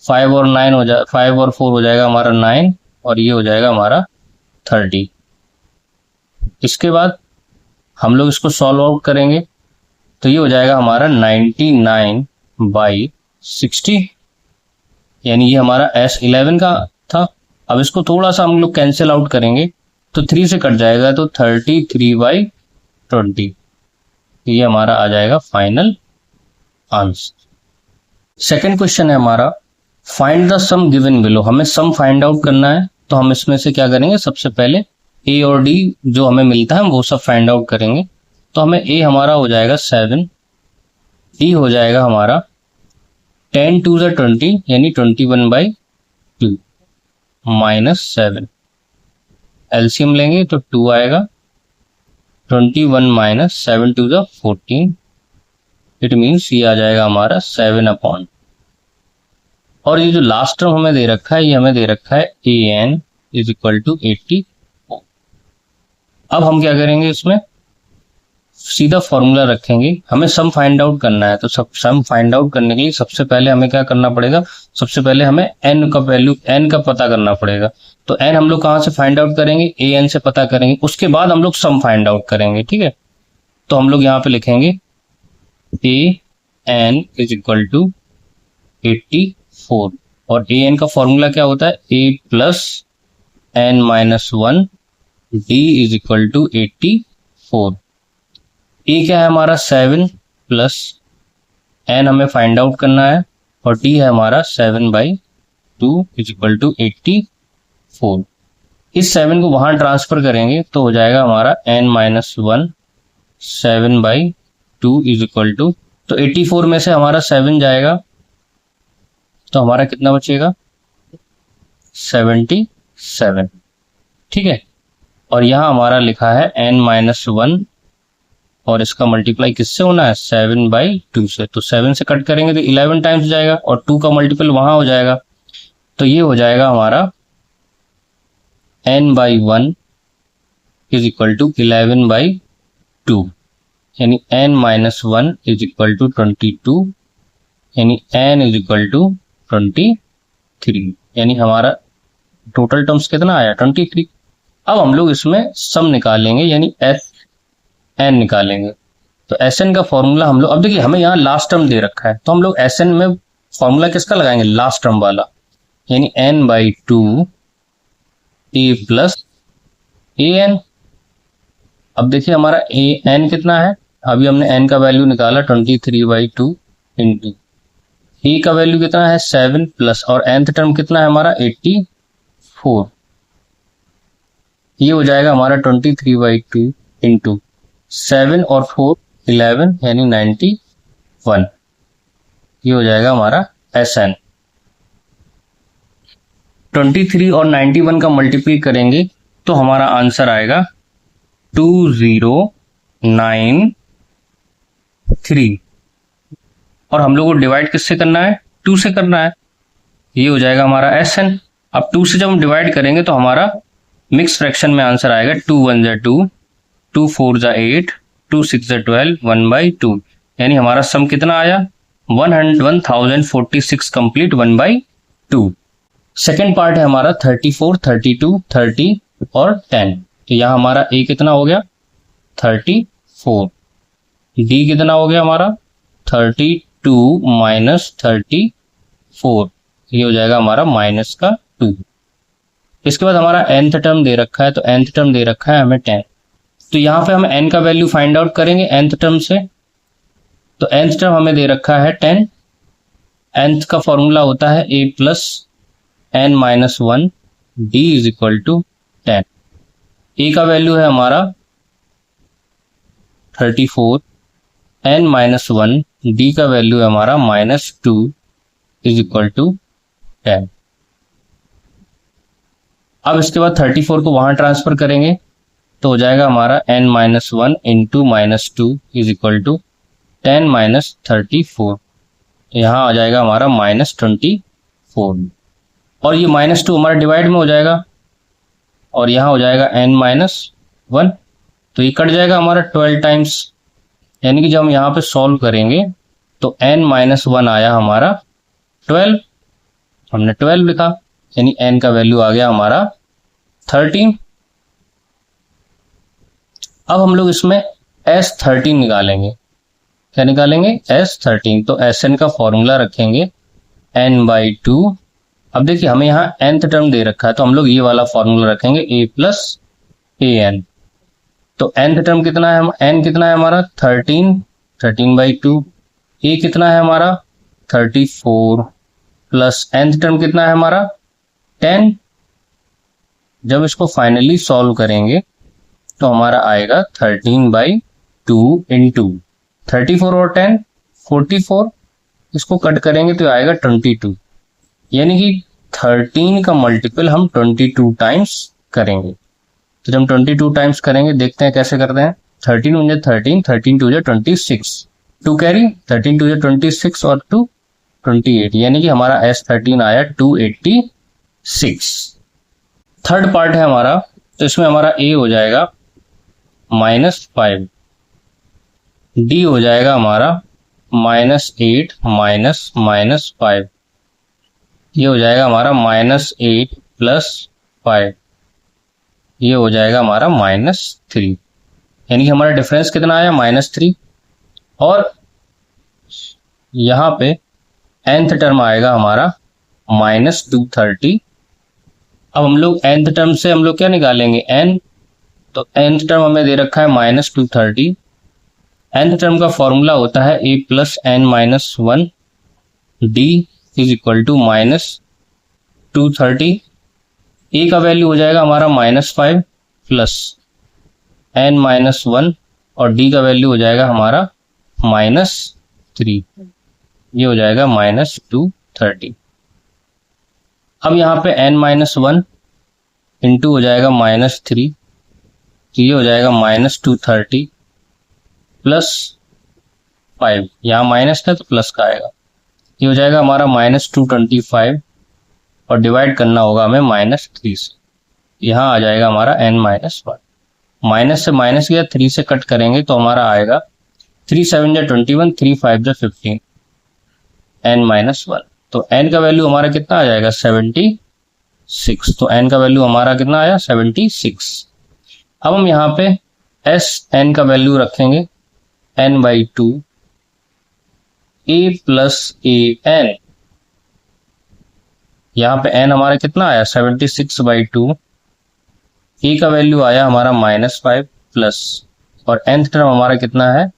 5 और 9 हो जाए 5 और 4 हो जाएगा हमारा 9, और ये हो जाएगा हमारा 30। इसके बाद हम लोग इसको सॉल्व आउट करेंगे तो ये हो जाएगा हमारा 99/60, यानी ये हमारा S11 का था। अब इसको थोड़ा सा हम लोग कैंसिल आउट करेंगे तो 3 से कट जाएगा, तो 33/20, ये हमारा आ जाएगा फाइनल आंसर। सेकंड क्वेश्चन है हमारा find the sum given below. हमें सम फाइंड आउट करना है, तो हम इसमें से क्या करेंगे, सबसे पहले a और d जो हमें मिलता है वो सब फाइंड आउट करेंगे। तो हमें a हमारा हो जाएगा 7, d हो जाएगा हमारा 10 2 जा 20 यानी 21/2 माइनस 7। एलसीएम लेंगे तो 2 आएगा, 21 माइनस 7 2 जा 14, इट मीन्स ये आ जाएगा हमारा 7/। और ये जो लास्ट टर्म हमें दे रखा है, ये हमें दे रखा है an इज इक्वल टू 80। अब हम क्या करेंगे, इसमें सीधा फॉर्मूला रखेंगे। हमें सम फाइंड आउट करना है, तो सम फाइंड आउट करने के लिए सबसे पहले हमें क्या करना पड़ेगा, सबसे पहले हमें n का वैल्यू n का पता करना पड़ेगा। तो n हम लोग कहाँ से फाइंड आउट करेंगे, an से पता करेंगे, उसके बाद हम लोग सम फाइंड आउट करेंगे, ठीक है। तो हम लोग यहाँ पे लिखेंगे an इज इक्वल टू 84, और an का फॉर्मूला क्या होता है, a plus n-1 d is equal to 84। a क्या है हमारा 7 प्लस n हमें फाइंड आउट करना है, और d है हमारा 7/2 इज इक्वल टू 84। इस 7 को वहां ट्रांसफर करेंगे तो हो जाएगा हमारा n-1 7/2 इज इक्वल टू, तो 84 में से हमारा 7 जाएगा तो हमारा कितना बचेगा 77, ठीक है। और यहाँ हमारा लिखा है n-1 और इसका मल्टीप्लाई किससे होना है 7/2 से, तो 7 से कट करेंगे तो 11 टाइम्स जाएगा और 2 का मल्टीपल वहां हो जाएगा, तो ये हो जाएगा हमारा n/1 इज इक्वल टू 11/2, यानी n-1 इज इक्वल टू 22, यानी n इज इक्वल टू 23, यानी हमारा टोटल टर्म्स कितना आया 23। अब हम लोग इसमें सम निकालेंगे, यानी Sn निकालेंगे। तो Sn का फॉर्मूला हम लोग, अब देखिए हमें यहाँ लास्ट टर्म दे रखा है, तो हम लोग Sn में फॉर्मूला किसका लगाएंगे, लास्ट टर्म वाला, यानी n/2 a प्लस an। अब देखिए हमारा n कितना है, अभी हमने n का वैल्यू निकाला 23/2 इंटू a का वैल्यू कितना है 7 प्लस, और nth टर्म कितना है हमारा 84। ये हो जाएगा हमारा 23/2 इंटू 7 और 4 11 यानी 91। ये हो जाएगा हमारा SN। 23 और 91 का मल्टीप्लाई करेंगे तो हमारा आंसर आएगा 2093। और हम लोग को डिवाइड किससे करना है, 2 से करना है। ये हो जाएगा हमारा SN। अब 2 से जब हम डिवाइड करेंगे तो हमारा मिक्स फ्रैक्शन में आंसर आएगा 2 1 जा 2, 2 4 जा 8, 2 6 जा 12, 1/2। यानी हमारा सम कितना आया 1046 कंप्लीट 1/2। सेकेंड पार्ट है हमारा 34, 32, 30 और 10। तो यहाँ हमारा A कितना हो गया 34, D कितना हो गया हमारा 32 माइनस 34, ये हो जाएगा हमारा माइनस का 2। इसके बाद हमारा nth टर्म दे रखा है, तो nth टर्म दे रखा है हमें 10। तो यहाँ पे हम n का वैल्यू फाइंड आउट करेंगे nth टर्म से। तो nth टर्म हमें दे रखा है 10। nth का फॉर्मूला होता है a plus n-1 d is equal to 10। a का वैल्यू है हमारा 34, n-1 d का वैल्यू है हमारा -2 इज इक्वल टू 10। अब इसके बाद 34 को वहां ट्रांसफर करेंगे तो हो जाएगा हमारा n-1 into -2 is equal to 10 minus 34। यहाँ आ जाएगा हमारा -24, और ये -2 हमारा डिवाइड में हो जाएगा और यहाँ हो जाएगा n-1, तो ये कट जाएगा हमारा 12 टाइम्स। यानी कि जब हम यहाँ पे सॉल्व करेंगे तो n-1 आया हमारा 12, हमने 12 लिखा, यानी n का वैल्यू आ गया हमारा 13। अब हम लोग इसमें S13 निकालेंगे। क्या निकालेंगे S13। तो Sn का फॉर्मूला रखेंगे n/2। अब देखिए हमें यहाँ nth टर्म दे रखा है तो हम लोग ये वाला फॉर्मूला रखेंगे a प्लस an। तो nth टर्म कितना है, n कितना है हमारा 13/2, a कितना है हमारा 34 प्लस nth टर्म कितना है हमारा 10। जब इसको फाइनली सॉल्व करेंगे तो हमारा आएगा 13/2 इंटू 34 और 10 44, इसको कट करेंगे तो आएगा 22। यानी कि 13 का मल्टीपल हम 22 टाइम्स करेंगे। तो जब हम 22 टाइम्स करेंगे देखते हैं कैसे करते हैं। 13 1 13, 13 2 26, 2 कैरी, 13 2 26 और 2 28, यानी कि हमारा S13 आया 286। थर्ड पार्ट है हमारा, तो इसमें हमारा A हो जाएगा -5, D हो जाएगा हमारा -8 -5, ये हो जाएगा हमारा -8 प्लस 5, ये हो जाएगा हमारा -3। यानी कि हमारा डिफरेंस कितना आया -3। और यहाँ पे nth टर्म आएगा हमारा -230। अब हम लोग nth टर्म से हम लोग क्या निकालेंगे n, तो nth टर्म हमें दे रखा है -230। nth टर्म का फॉर्मूला होता है a plus n-1 d is equal to -230। a का वैल्यू हो जाएगा हमारा -5 प्लस n-1 और d का वैल्यू हो जाएगा हमारा -3, ये हो जाएगा -230। अब यहाँ पे n-1 इंटू हो जाएगा -3, तो ये हो जाएगा -230 प्लस 5, यहाँ माइनस था तो प्लस का आएगा, ये हो जाएगा हमारा -225 और डिवाइड करना होगा हमें -3 से, यहाँ आ जाएगा हमारा n-1। माइनस से माइनस गया, 3 से कट करेंगे तो हमारा आएगा 3 7 जा 21, 3 5 जा 15, n-1। तो n का वैल्यू हमारा कितना आ जाएगा 76। तो n का वैल्यू हमारा कितना आया 76। अब हम यहाँ पे Sn का वैल्यू रखेंगे n/2 a प्लस an यहाँ पे n हमारा कितना आया 76/2, ए का वैल्यू आया हमारा -5 प्लस, और nth टर्म हमारा कितना है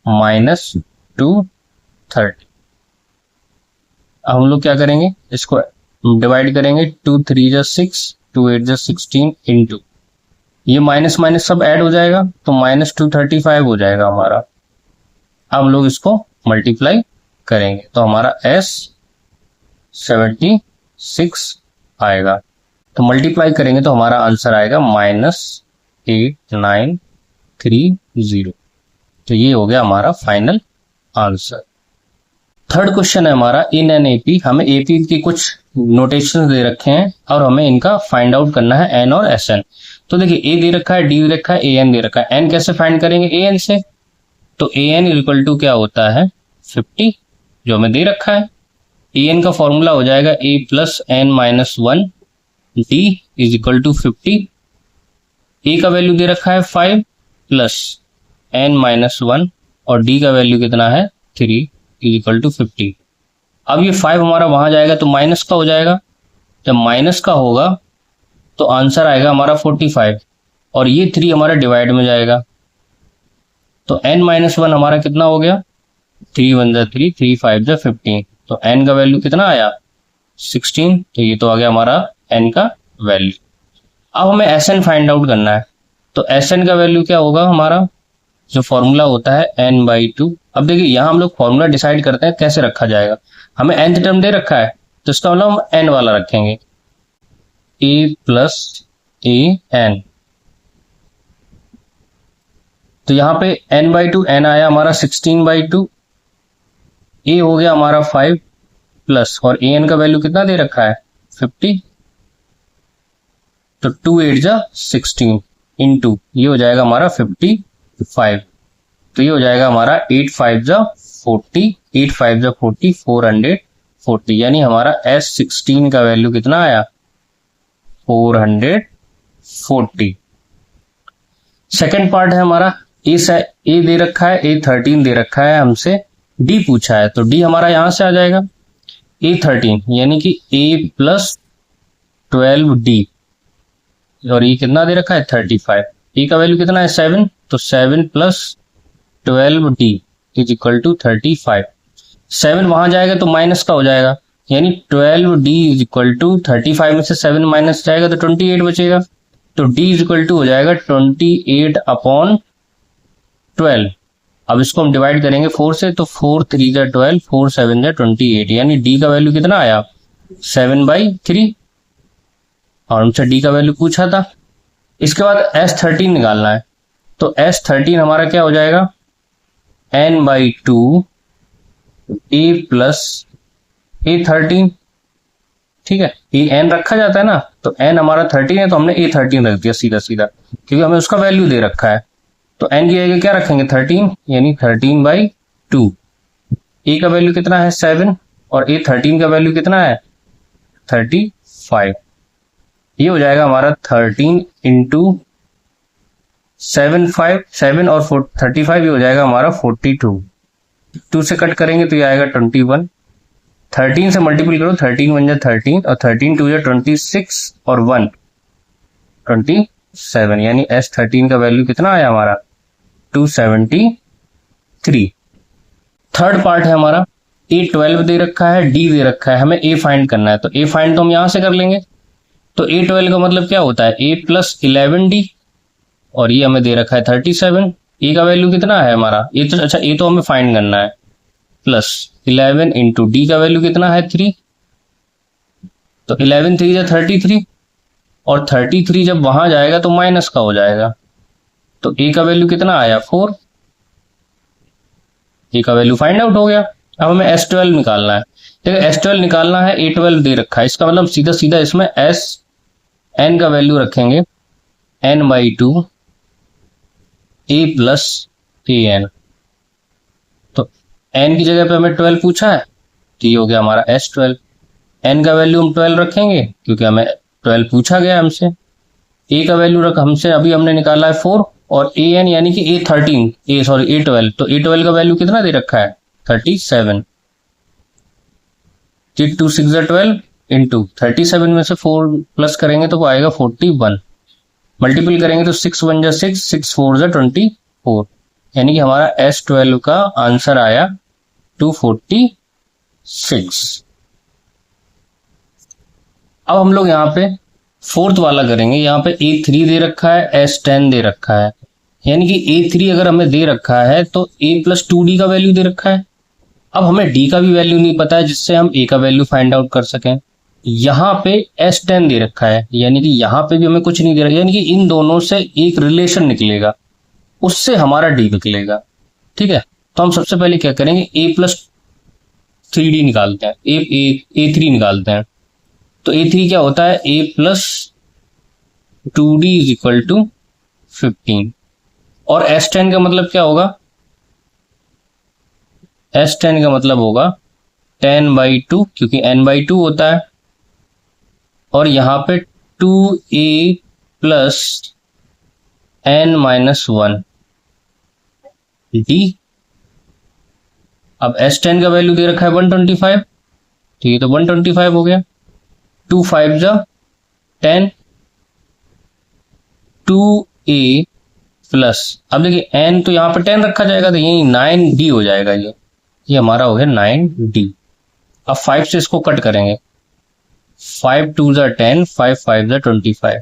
-230। अब हम लोग क्या करेंगे, इसको डिवाइड करेंगे, 2 3 जा 6, 2 8 जा 16 इंटू, ये माइनस माइनस सब ऐड हो जाएगा तो -235 हो जाएगा हमारा। अब हम लोग इसको मल्टीप्लाई करेंगे तो हमारा S 76 आएगा। तो मल्टीप्लाई करेंगे तो हमारा आंसर आएगा -8930। तो ये हो गया हमारा फाइनल आंसर। थर्ड क्वेश्चन है हमारा, इन एन एपी, हमें एपी की कुछ नोटेशन दे रखे हैं और हमें इनका फाइंड आउट करना है एन और एस एन। तो देखिए ए दे रखा है, डी दे रखा है, ए एन दे रखा है। एन कैसे फाइंड करेंगे, ए एन से। तो ए एन इक्वल टू क्या होता है 50, जो हमें दे रखा है। ए एन का फॉर्मूला हो जाएगा a plus n minus 1 d is equal to 50। A का वैल्यू दे रखा है 5 प्लस एन माइनस 1 और डी का वैल्यू कितना है 3 इज इक्वल टू 50। अब ये 5 हमारा वहां जाएगा तो माइनस का हो जाएगा, जब माइनस का होगा तो आंसर आएगा हमारा 45, और ये 3 हमारा डिवाइड में जाएगा तो n माइनस 1 हमारा कितना हो गया 3 1 जा 3, 3 5 जा 15। तो n का वैल्यू कितना आया 16। तो ये तो आ गया हमारा n का वैल्यू। अब हमें Sn फाइंड आउट करना है। तो Sn का वैल्यू क्या होगा हमारा, जो फॉर्मूला होता है n/2। अब देखिए यहाँ हम लोग फॉर्मूला डिसाइड करते हैं कैसे रखा जाएगा। हमें nth टर्म दे रखा है तो इसका मतलब हम n वाला रखेंगे, a प्लस a n। तो यहाँ पे n/2 n आया हमारा 16/2, a हो गया हमारा 5 प्लस, और a n का वैल्यू कितना दे रखा है 50। तो 2 8 जा 16 इंटू, ये हो जाएगा हमारा 55। तो ये हो जाएगा हमारा 8 5 जा 40, 8 5 जा 40, 440। यानी हमारा S16 का वैल्यू कितना आया 440। सेकंड पार्ट है हमारा, ए दे रखा है, A13 दे रखा है, हमसे डी पूछा है। तो डी हमारा यहां से आ जाएगा A13 यानी कि A प्लस 12D, और ये कितना दे रखा है 35। ए का वैल्यू कितना है 7, तो 7 plus 12D is equal to 35। 7 वहां जाएगा तो माइनस का हो जाएगा, यानी 12D इज इक्वल टू 35 में से 7 माइनस जाएगा तो 28 बचेगा। तो D इज इक्वल टू हो जाएगा 28/12। अब इसको हम डिवाइड करेंगे 4 से, तो 4 3 जा 12, 4 7 जा 28, यानी D का वैल्यू कितना आया 7/3, और हमसे D का वैल्यू पूछा था। इसके बाद S13 निकालना है। तो S13 हमारा क्या हो जाएगा n/2 a प्लस A13। ठीक है, ये n रखा जाता है ना, तो n हमारा 13 है तो हमने A13 रख दिया सीधा सीधा, क्योंकि हमें उसका वैल्यू दे रखा है। तो n की जगह क्या रखेंगे 13, यानी 13/2। a का वैल्यू कितना है 7 और A13 का वैल्यू कितना है 35। ये हो जाएगा हमारा 13 इंटू 7 और 35, ये हो जाएगा हमारा 42। 2 से कट करेंगे तो ये आएगा 21। 13 से मल्टीपल करो, 13 1 जा 13 और 13 2 जा 26 और 1 27, यानी S13 का वैल्यू कितना आया हमारा 273। थर्ड पार्ट है हमारा, A12 दे रखा है, D दे रखा है, हमें A फाइंड करना है। तो A फाइंड तो हम यहां से कर लेंगे। तो A12 का मतलब क्या होता है A प्लस 11D, और ये हमें दे रखा है 37। ए का वैल्यू कितना है हमारा, ए तो अच्छा ए तो हमें फाइंड करना है, प्लस 11 इंटू डी का वैल्यू कितना है 3। तो 11 3 जा 33, और 33 जब वहां जाएगा तो माइनस का हो जाएगा। तो ए का वैल्यू कितना आया 4, ए का वैल्यू फाइंड आउट हो गया। अब हमें S12 निकालना है। देखो S12 निकालना है, A12 दे रखा है, इसका मतलब सीधा सीधा इसमें Sn का वैल्यू रखेंगे n/2 a प्लस an। तो n की जगह पे हमें 12 पूछा है, तो ये हो गया हमारा S12। n का वैल्यू हम 12 रखेंगे क्योंकि हमें 12 पूछा गया हमसे। a का वैल्यू हमसे अभी हमने निकाला है 4, और an यानी कि A12, तो A12 का वैल्यू कितना दे रखा है 37। 2 6 12, इंटू 37 में से 4 प्लस करेंगे तो वो आएगा 41, मल्टीपल करेंगे तो 6 1 जा 6, 6 4 जा 24, यानी कि हमारा S12 का आंसर आया 246। अब हम लोग यहाँ पे फोर्थ वाला करेंगे। यहाँ पे A3 दे रखा है, S10 दे रखा है, यानी कि A3 अगर हमें दे रखा है तो A प्लस 2D का वैल्यू दे रखा है। अब हमें D का भी वैल्यू नहीं पता है जिससे हम A का वैल्यू फाइंड आउट कर सकें। यहाँ पे S10 दे रखा है, यानी कि यहाँ पे भी हमें कुछ नहीं दे रखा, यानी कि इन दोनों से एक रिलेशन निकलेगा, उससे हमारा D निकलेगा। ठीक है, तो हम सबसे पहले क्या करेंगे, A प्लस 3D निकालते हैं, A3 निकालते हैं। तो A3 क्या होता है, A plus 2D is equal to 15। और S10 का मतलब क्या होगा, S10 का मतलब होगा 10/2, क्योंकि n/2 होता है। और यहां पे 2A प्लस n-1 D। अब S10 का वैल्यू दे रखा है 125, ठीक है, तो 125 हो गया। 2 5 जा 10, 2A प्लस, अब देखिए n तो यहाँ पे 10 रखा जाएगा तो यही 9D हो जाएगा, ये हमारा हो गया 9D। अब 5 से इसको कट करेंगे, 5 2 जा 10, 5 5 जा 25,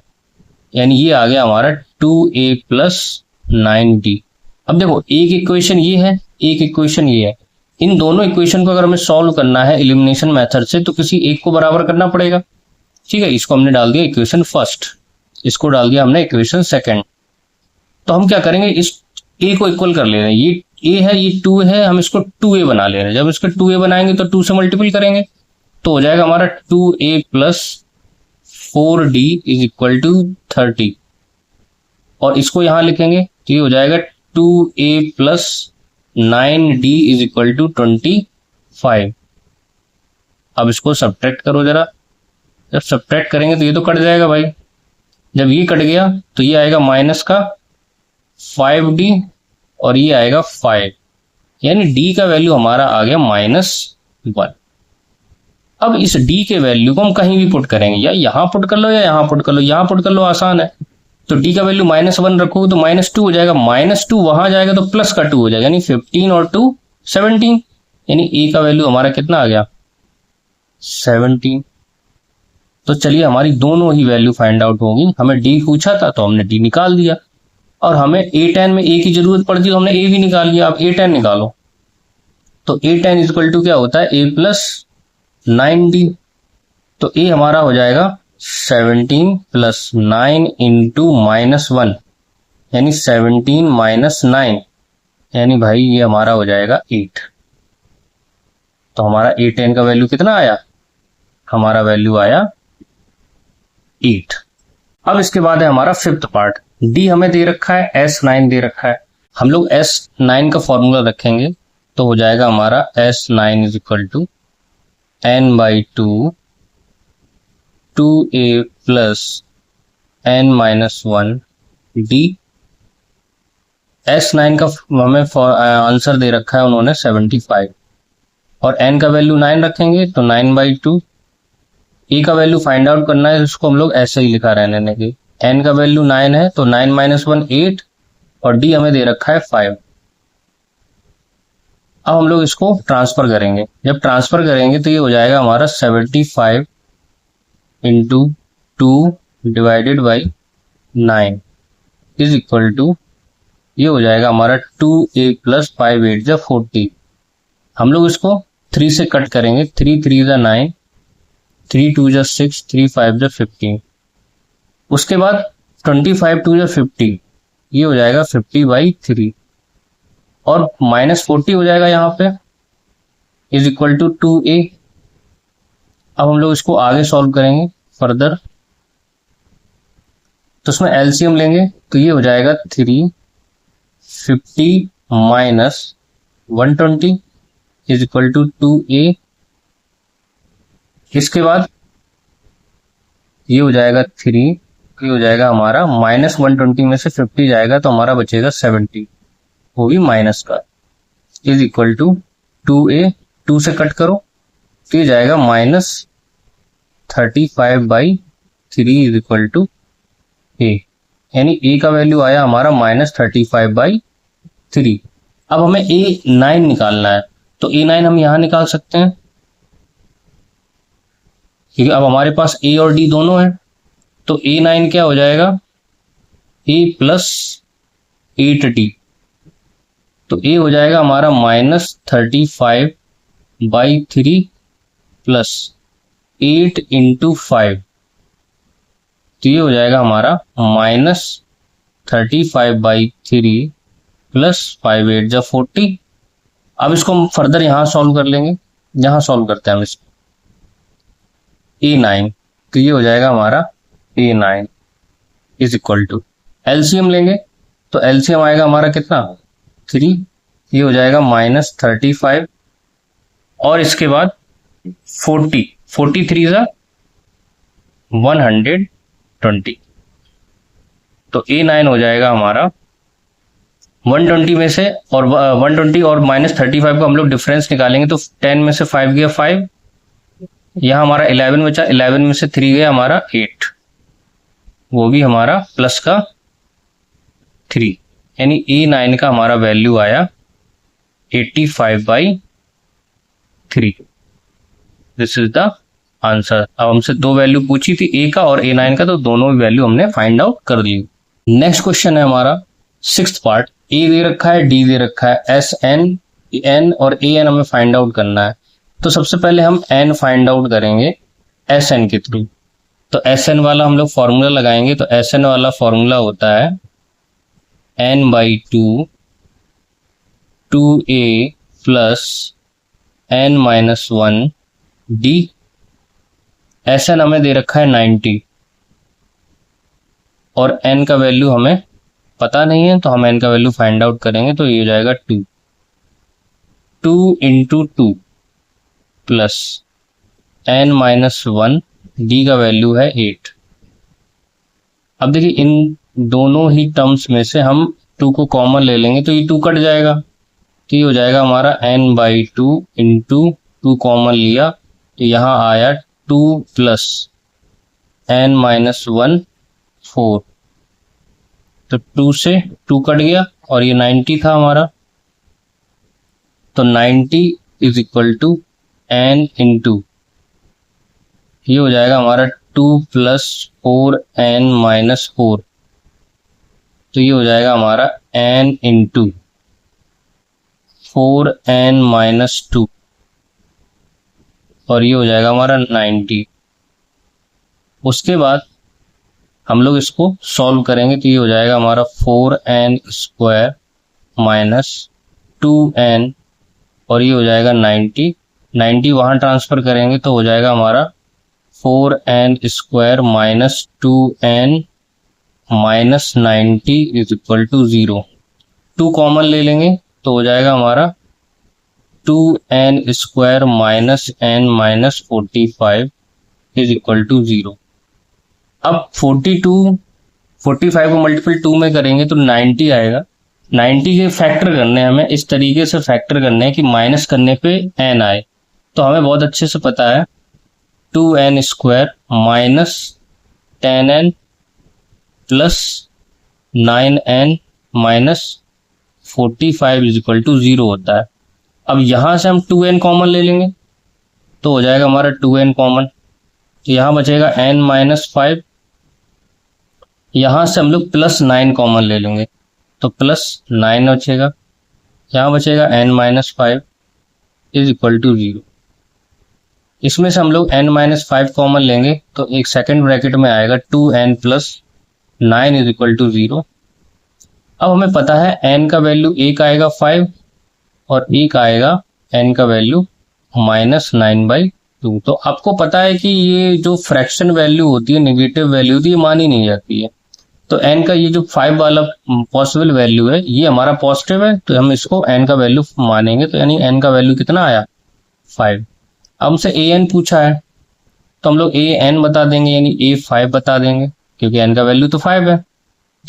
यानी ये आ गया हमारा 2A प्लस 9D। अब देखो एक इक्वेशन ये है, एक इक्वेशन ये है, इन दोनों इक्वेशन को अगर हमें सॉल्व करना है एलिमिनेशन मेथड से तो किसी एक को बराबर करना पड़ेगा। ठीक है, इसको हमने डाल दिया इक्वेशन फर्स्ट, इसको डाल दिया हमने इक्वेशन सेकंड। तो हम क्या करेंगे, इस a को इक्वल कर ले रहे हैं, ये a है, ये 2 है, हम इसको 2a बना ले रहे हैं। जब इसको 2a बनाएंगे तो 2 से मल्टीपल करेंगे तो हो जाएगा हमारा 2a plus 4D is equal to 30, और इसको यहां लिखेंगे तो ये हो जाएगा 2a plus 9D is equal to 25। अब इसको सब्ट्रैक्ट करो जरा, जब सब्ट्रैक्ट करेंगे तो ये तो कट जाएगा भाई, जब ये कट गया तो ये आएगा माइनस का 5D और ये आएगा 5, यानी D का वैल्यू हमारा आ गया -1। अब इस D के वैल्यू को हम कहीं भी पुट करेंगे, या यहां पुट कर लो या यहां पुट कर लो, यहां पुट कर लो आसान है। तो D का वैल्यू -1 रखोगे तो -2 हो जाएगा, -2 वहां जाएगा तो प्लस का 2 हो जाएगा, यानी 15 और 2 17, यानी A का वैल्यू हमारा कितना आ गया 17। तो चलिए हमारी दोनों ही वैल्यू फाइंड आउट होगी। हमें D पूछा था तो हमने D निकाल दिया, और हमें A10 में A की जरूरत पड़ती तो हमने A भी निकाल लिया। अब A10 निकालो, तो A10 इज इक्वल टू क्या होता है, A प्लस 9D। तो A हमारा हो जाएगा 17 प्लस 9 इंटू -1, यानी 17 माइनस 9, यानी भाई ये हमारा हो जाएगा 8। तो हमारा A10 का वैल्यू कितना आया, हमारा वैल्यू आया 8। अब इसके बाद है हमारा फिफ्थ पार्ट। D हमें दे रखा है, S9 दे रखा है, हम लोग S9 का फॉर्मूला रखेंगे तो हो जाएगा हमारा S9 is equal to n/2 2A plus n-1 D। S9 का हमें आंसर दे रखा है उन्होंने 75, और n का वैल्यू 9 रखेंगे तो 9/2। A का वैल्यू फाइंड आउट करना है, इसको हम लोग ऐसे ही लिखा रहने देंगे, n का वैल्यू 9 है तो 9 - 1 8, और D हमें दे रखा है 5। अब हम लोग इसको ट्रांसफर करेंगे, जब ट्रांसफर करेंगे तो ये हो जाएगा हमारा 75 into 2 divided by 9 is equal to, ये हो जाएगा हमारा 2A प्लस 5 8 जा 40। हम लोग इसको 3 से कट करेंगे, 3 3 जा 9, 3 2 जा 6, 3 5 जा 15। उसके बाद 25 2 जा 50, ये हो जाएगा 50/3, और -40 हो जाएगा यहाँ पे इज इक्वल टू 2A। अब हम लोग इसको आगे सॉल्व करेंगे फर्दर, तो उसमें एलसीएम लेंगे तो ये हो जाएगा 350 minus 120 is equal to 2A। इसके बाद ये हो जाएगा 3, ये हो जाएगा हमारा -120 में से 50 जाएगा तो हमारा बचेगा 70, वो भी माइनस का, इज इक्वल टू 2A। 2 से कट करो तो ये जाएगा -35/3 इज इक्वल टू ए, यानी ए का वैल्यू आया हमारा -35/3। अब हमें A9 निकालना है, तो A9 हम यहां निकाल सकते हैं क्योंकि अब हमारे पास A और D दोनों है। तो A9 क्या हो जाएगा, A प्लस 8D, तो A हो जाएगा हमारा -35/3 प्लस 8 × 5, तो ये हो जाएगा हमारा -35/3 प्लस 5 8 जा 40। अब इसको हम फर्दर यहाँ सॉल्व कर लेंगे, यहाँ सॉल्व करते हैं हम इसको A9, तो ये हो जाएगा हमारा A9 is equal to, LCM लेंगे तो एलसीएम आएगा हमारा कितना 3, ये हो जाएगा -35 और इसके बाद 40, 43 जा 120, तो A9 हो जाएगा हमारा 120 में से, और 120 और -35 को हम लोग डिफरेंस निकालेंगे तो 10 में से 5 गया 5, यहाँ हमारा 11 बचा, 11 में से 3 गया हमारा 8, वो भी हमारा प्लस का 3, यानी A9 का हमारा वैल्यू आया 85/3। This is the answer. अब हमसे दो वैल्यू पूछी थी, A का और A9 का, तो दोनों वैल्यू हमने फाइंड आउट कर ली। नेक्स्ट क्वेश्चन है हमारा 6th पार्ट। A दे रखा है, D दे रखा है, SN, N और AN हमें फाइंड आउट करना है। तो सबसे पहले हम N फाइंड आउट करेंगे SN के थ्रू। तो SN वाला हम लोग फॉर्मूला लगाएंगे, तो SN वाला फॉर्मूला होता है n/2 2A plus n-1 D। SN हमें दे रखा है 90 और N का वैल्यू हमें पता नहीं है, तो हम N का वैल्यू फाइंड आउट करेंगे, तो ये हो जाएगा 2 × 2 प्लस n-1 D का वैल्यू है 8। अब देखिए इन दोनों ही टर्म्स में से हम 2 को कॉमन ले लेंगे, तो ये 2 कट जाएगा, तो ये हो जाएगा हमारा n/2 × 2 कॉमन लिया, तो यहाँ आया 2 प्लस n-1 4, तो 2 से 2 कट गया और ये 90 था हमारा, तो 90 इज इक्वल टू n × ये हो जाएगा हमारा 2 प्लस 4n-4, तो ये हो जाएगा हमारा n × 4n-2 और ये हो जाएगा हमारा 90। उसके बाद हम लोग इसको सॉल्व करेंगे, तो ये हो जाएगा हमारा 4n² माइनस 2n और ये हो जाएगा 90, 90 वहाँ ट्रांसफर करेंगे तो हो जाएगा हमारा 4n² minus 2n minus 90 is equal to 0। 2 common ले लेंगे तो हो जाएगा हमारा 2n² minus n minus 45 is equal to 0। अब 45 को मल्टीपल 2 में करेंगे तो 90 आएगा। 90 के फैक्टर करने हैं हमें, इस तरीके से फैक्टर करने हैं कि माइनस करने पे n आए। तो हमें बहुत अच्छे से पता है 2n² minus 10n plus 9n minus 45 is equal to 0 होता है। अब यहां से हम 2n कॉमन ले लेंगे तो हो जाएगा हमारा 2n कॉमन, तो यहां बचेगा n-5। यहां से हम लोग प्लस 9 कॉमन ले लेंगे तो प्लस 9 बचेगा, यहां बचेगा n-5 इज इक्वल टू 0। इसमें से हम लोग n-5 कॉमन लेंगे तो एक सेकंड ब्रैकेट में आएगा 2n plus 9 is equal to 0। अब हमें पता है n का वैल्यू एक आएगा 5 और एक आएगा n का वैल्यू -9/2। तो आपको पता है कि ये जो फ्रैक्शन वैल्यू होती है, नेगेटिव वैल्यू होती है, मानी नहीं जाती है। तो n का ये जो 5 वाला पॉसिबल वैल्यू है ये हमारा पॉजिटिव है, तो हम इसको n का वैल्यू मानेंगे, तो यानी n का वैल्यू कितना आया 5। अब हमसे an पूछा है तो हम लोग an बता देंगे, यानी a5 बता देंगे क्योंकि n का वैल्यू तो 5 है। तो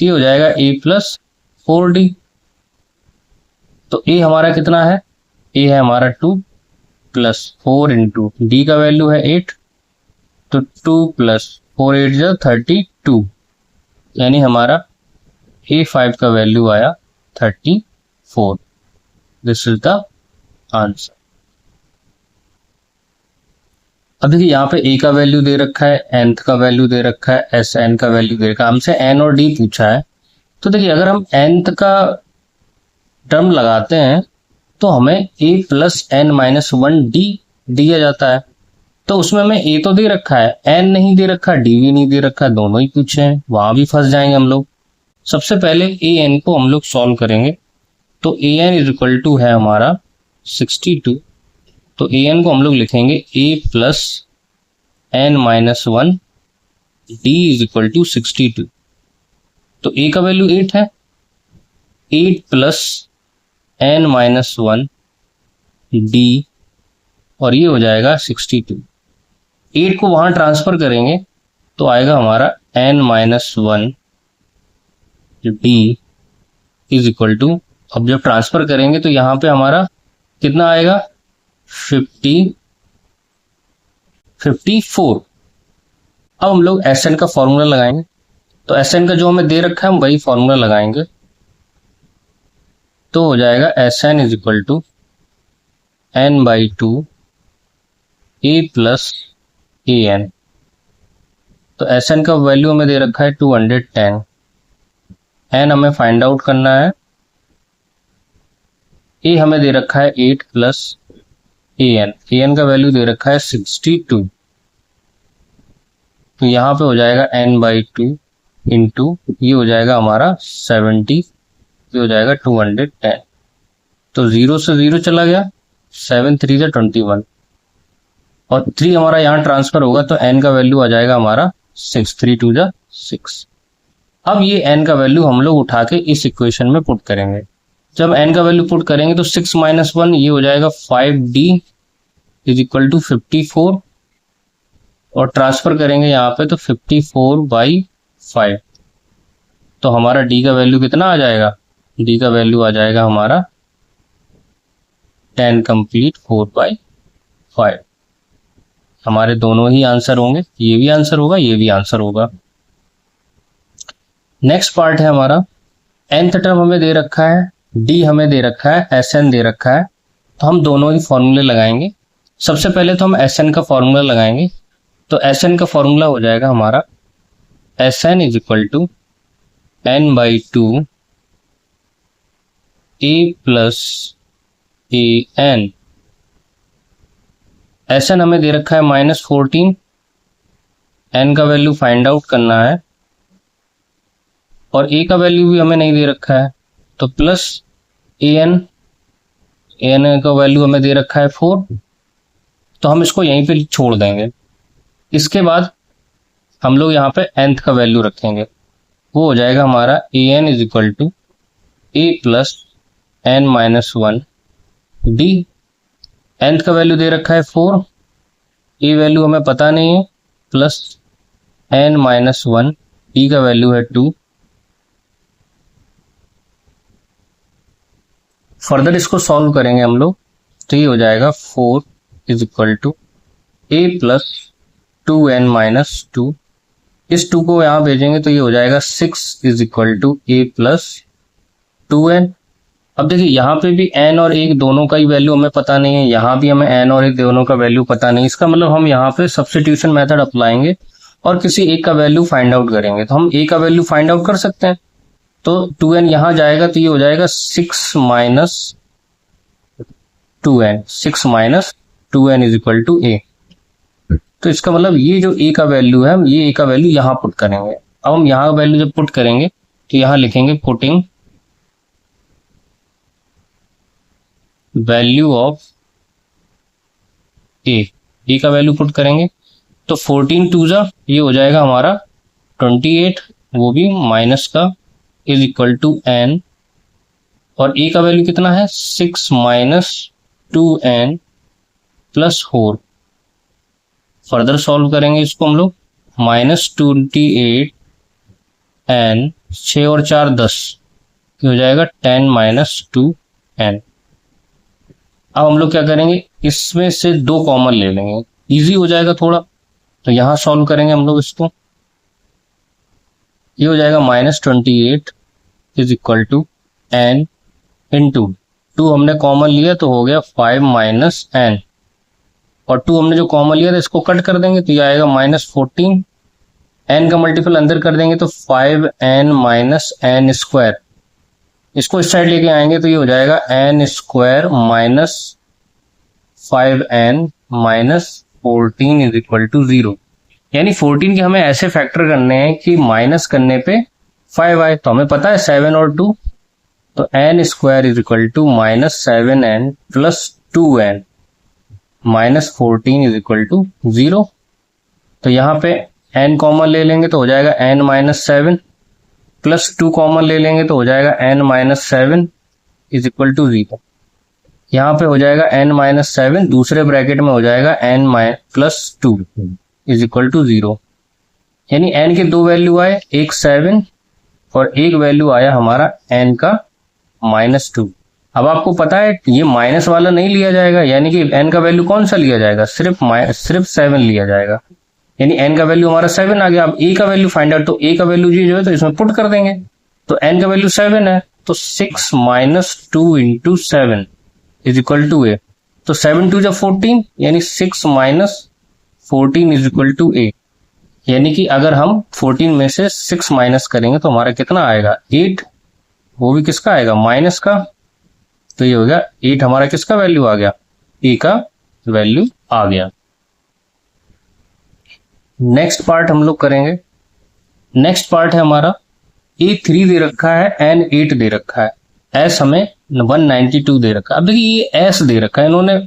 ये हो जाएगा a प्लस 4d। तो a हमारा कितना है, a है हमारा 2 प्लस 4 × d का वैल्यू है 8, तो 2 प्लस 4 8 जा 32, यानी हमारा A5 का वैल्यू आया 34। This is the answer. अब देखिए यहाँ पे A का वैल्यू दे रखा है, nth का वैल्यू दे रखा है, Sn का वैल्यू दे रखा है, हमसे n और d पूछा है। तो देखिए अगर हम nth का टर्म लगाते हैं तो हमें a plus n minus 1d दिया जाता है। तो उसमें हमें a तो दे रखा है, n नहीं दे रखा, d भी नहीं दे रखा, दोनों ही पूछे हैं, वहां भी फंस जाएंगे हम लोग। सबसे पहले a n को हम लोग सॉल्व करेंगे। तो a n is equal to है हमारा 62। तो a n को हम लोग लिखेंगे a plus n minus 1 d is equal to 62। तो a का वैल्यू 8 है, 8 प्लस n माइनस 1 d, और ये हो जाएगा 62। 8 को वहां ट्रांसफर करेंगे तो आएगा हमारा n minus 1 d is equal to, अब जब ट्रांसफर करेंगे तो यहां पे हमारा कितना आएगा 54। अब हम लोग Sn का फॉर्मूला लगाएंगे। तो Sn का जो हमें दे रखा है हम वही फॉर्मूला लगाएंगे। तो हो जाएगा Sn is equal to n/2 a plus an। तो Sn का वैल्यू हमें दे रखा है 210, n हमें फाइंड आउट करना है, a हमें दे रखा है 8 प्लस an का वैल्यू दे रखा है 62। तो यहाँ पे हो जाएगा n/2 इंटू ये हो जाएगा हमारा 70, ये हो जाएगा 210। तो 0 से 0 चला गया, 7 3 से 21, और 3 हमारा यहाँ ट्रांसफर होगा तो n का वैल्यू आ जाएगा हमारा 6, 3 2 जा 6। अब ये n का वैल्यू हम लोग उठा के इस इक्वेशन में पुट करेंगे। जब n का वैल्यू पुट करेंगे तो 6 माइनस 1 ये हो जाएगा 5d इज इक्वल टू 54, और ट्रांसफर करेंगे यहाँ पे तो 54/5। तो हमारा d का वैल्यू कितना आ जाएगा, d का वैल्यू आ जाएगा हमारा 10 कंप्लीट 4/5। हमारे दोनों ही आंसर होंगे, ये भी आंसर होगा, ये भी आंसर होगा। नेक्स्ट पार्ट है हमारा, nth टर्म हमें दे रखा है, d हमें दे रखा है, Sn दे रखा है। तो हम दोनों ही फॉर्मूले लगाएंगे। सबसे पहले तो हम Sn का फॉर्मूला लगाएंगे। तो Sn का फॉर्मूला हो जाएगा हमारा Sn is equal to n/2 a plus an। Sn हमें दे रखा है -14, n का वैल्यू फाइंड आउट करना है, और a का वैल्यू भी हमें नहीं दे रखा है, तो प्लस an का वैल्यू हमें दे रखा है 4। तो हम इसको यहीं पे छोड़ देंगे। इसके बाद हम लोग यहाँ पे nth का वैल्यू रखेंगे, वो हो जाएगा हमारा an is equal to a plus n minus 1 d। nth का वैल्यू दे रखा है 4, a वैल्यू हमें पता नहीं है, प्लस n माइनस 1 d का वैल्यू है 2। फर्दर इसको सॉल्व करेंगे हम लोग, तो ये हो जाएगा 4 is equal to a plus 2n minus 2। इस 2 को यहाँ भेजेंगे तो ये हो जाएगा 6 is equal to a plus 2n। अब देखिए यहाँ पे भी n और 1 दोनों का ही वैल्यू हमें पता नहीं है, यहाँ भी हमें n और 1 दोनों का वैल्यू पता नहीं। इसका मतलब हम यहाँ पे सब्स्टिट्यूशन मेथड अप्लाएंगे और किसी एक का वैल्यू फाइंड आउट करेंगे। तो हम a का वैल्यू फाइंड आउट कर सकते हैं। तो 2n यहाँ जाएगा तो ये हो जाएगा 6 minus 2n, 6 minus 2n is equal to a। तो इसका मतलब ये जो a का वैल्यू है, हम ये a का वैल्यू यहाँ पुट करेंगे। अब हम यहाँ का वैल्यू जब पुट करेंगे तो यहाँ लिखेंगे पुटिंग वैल्यू ऑफ a का वैल्यू पुट करेंगे तो 14 2 जा ये हो जाएगा हमारा 28, वो भी माइनस का, इज इक्वल टू n, और a का वैल्यू कितना है 6 minus 2n plus 4। Further solve करेंगे इसको हम लोग, -28 n, 6 और 4 10, हो जाएगा 10 माइनस 2n। अब हम लोग क्या करेंगे, इसमें से 2 कॉमन ले लेंगे, इजी हो जाएगा थोड़ा। तो यहाँ सॉल्व करेंगे हम लोग इसको। ये हो जाएगा -28 is equal to n into 2 हमने कॉमन लिया तो हो गया 5 माइनस n, और 2 हमने जो कॉमन लिया था इसको कट कर देंगे तो ये आएगा -14। n का मल्टीपल अंदर कर देंगे तो 5n माइनस n स्क्वायर, इसको इस साइड लेके आएंगे तो ये हो जाएगा n square minus 5n minus 14 is equal to 0। यानी 14 के हमें ऐसे फैक्टर करने हैं कि माइनस करने पे 5 आए। तो हमें पता है 7 और 2, तो n square is equal to -7n plus 2n minus 14 is equal to 0। तो यहाँ पे n कॉमन ले लेंगे तो हो जाएगा n माइनस 7 प्लस 2 कॉमन ले लेंगे तो हो जाएगा n minus 7 is equal to 0। यहाँ पे हो जाएगा n माइनस 7, दूसरे ब्रैकेट में हो जाएगा n plus 2 is equal to 0। यानी n के 2 वैल्यू आए, एक 7 और एक वैल्यू आया हमारा n का -2। अब आपको पता है ये माइनस वाला नहीं लिया जाएगा, यानी कि n का वैल्यू कौन सा लिया जाएगा, सिर्फ 7 लिया जाएगा। यानी n का वैल्यू हमारा 7 आ गया। अब a का वैल्यू फाइंड आउट, तो a का वैल्यू जो है तो इसमें पुट कर देंगे, तो n का वैल्यू 7 है तो 6 minus 2 into 7 is equal to a। तो 7 2 जा 14, यानी 6 minus 14 is equal to a। यानी कि अगर हम 14 में से 6 माइनस करेंगे तो हमारा कितना आएगा, 8, वो भी किसका आएगा, माइनस का। तो ये हो गया 8 हमारा किसका वैल्यू आ गया, a का वैल्यू आ गया। नेक्स्ट पार्ट हम लोग करेंगे। नेक्स्ट पार्ट है हमारा a3 दे रखा है, n8 दे रखा है, s हमें 192 दे रखा है। अब देखिए ये s दे रखा है, इन्होंने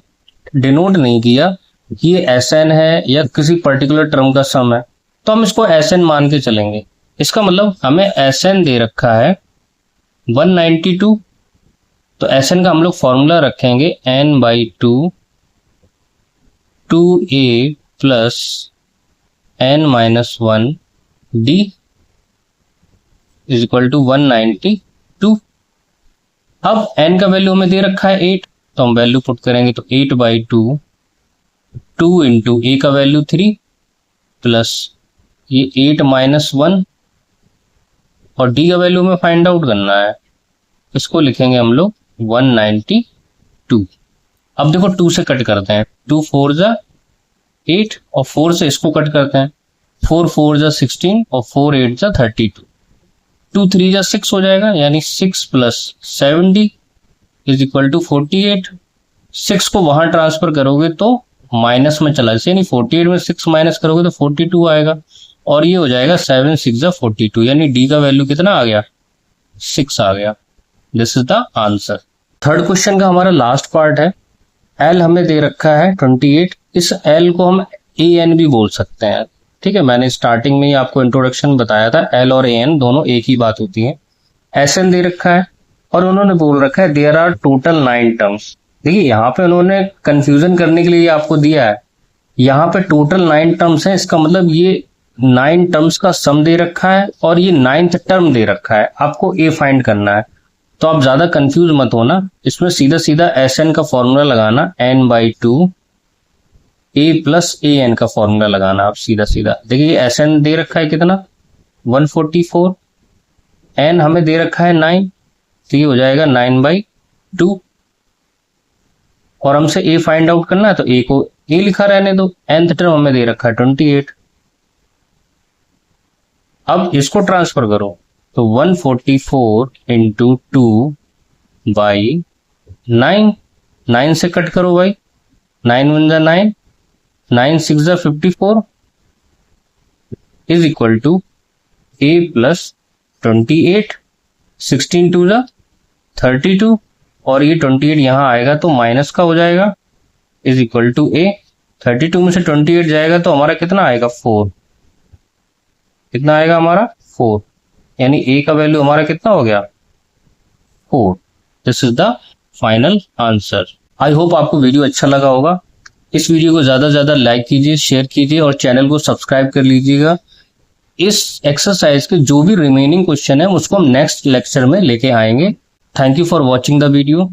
डिनोट नहीं किया ये Sn है या किसी पर्टिकुलर टर्म का सम है, तो हम इसको Sn मान के चलेंगे। इसका मतलब हमें Sn दे रखा है 192, तो Sn का हम लोग फॉर्मूला रखेंगे n/2 2a plus n-1 d is equal to 192। अब n का वैल्यू हमें दे रखा है 8, तो हम वैल्यू पुट करेंगे तो 8/2 2 इंटू a का वैल्यू 3 प्लस ये 8 माइनस 1, और d का वैल्यू हमें फाइंड आउट करना है, इसको लिखेंगे हम लोग 192। अब देखो 2 से कट करते हैं, 2 4 जा 8 और 4 से इसको कट करते हैं, 4 4 जा 16 और 4 8 जा 32, 2 3 जा 6 हो जाएगा, यानी 6 प्लस 70 इज इक्वल टू 48। 6 को वहां ट्रांसफर करोगे तो माइनस में चला जाए, यानी 48 में 6 माइनस करोगे तो 42 आएगा, और ये हो जाएगा 7 6 जा 42, यानी डी का वैल्यू कितना आ गया, 6 आ गया। This is the answer. Third question का हमारा लास्ट पार्ट है। एल हमें दे रखा है 28, इस एल को हम ए एन भी बोल सकते हैं, ठीक है। मैंने स्टार्टिंग में ही आपको इंट्रोडक्शन बताया था, एल और ए एन दोनों एक ही बात होती है। एस एन दे रखा है और उन्होंने बोल रखा है देयर आर टोटल 9 टर्म्स। देखिए यहाँ पे उन्होंने कंफ्यूजन करने के लिए आपको दिया है, यहाँ पे टोटल 9 टर्म्स है, इसका मतलब ये 9 टर्म्स का सम दे रखा है और ये 9th टर्म दे रखा है, आपको ए फाइंड करना है। तो आप ज्यादा कंफ्यूज मत होना, इसमें सीधा सीधा एस एन का फॉर्मूला लगाना, n/2 a plus a n का फॉर्मूला लगाना आप सीधा सीधा। देखिए एस एन दे रखा है कितना 144, n हमें दे रखा है 9, तो ये हो जाएगा 9/2, और हमसे a फाइंड आउट करना है तो a को a लिखा रहने दो। nth टर्म हमें दे रखा है 28, अब इसको ट्रांसफर करो तो 144 इंटू 2/9, 9 से कट करो भाई, 9 1 जा 9, 9 6 जा 54 is equal to a plus 28, 16 2 जा 32, और ये 28 यहां आएगा तो माइनस का हो जाएगा, इज इक्वल टू a। 32 में से 28 जाएगा तो हमारा कितना आएगा 4, कितना आएगा हमारा 4, यानी a का वैल्यू हमारा कितना हो गया 4। This is the final answer. I hope आपको वीडियो अच्छा लगा होगा। इस वीडियो को ज्यादा से ज्यादा लाइक कीजिए, शेयर कीजिए और चैनल को सब्सक्राइब कर लीजिएगा। इस एक्सरसाइज के जो भी रिमेनिंग क्वेश्चन है उसको हम नेक्स्ट लेक्चर में लेके आएंगे। Thank you for watching the video.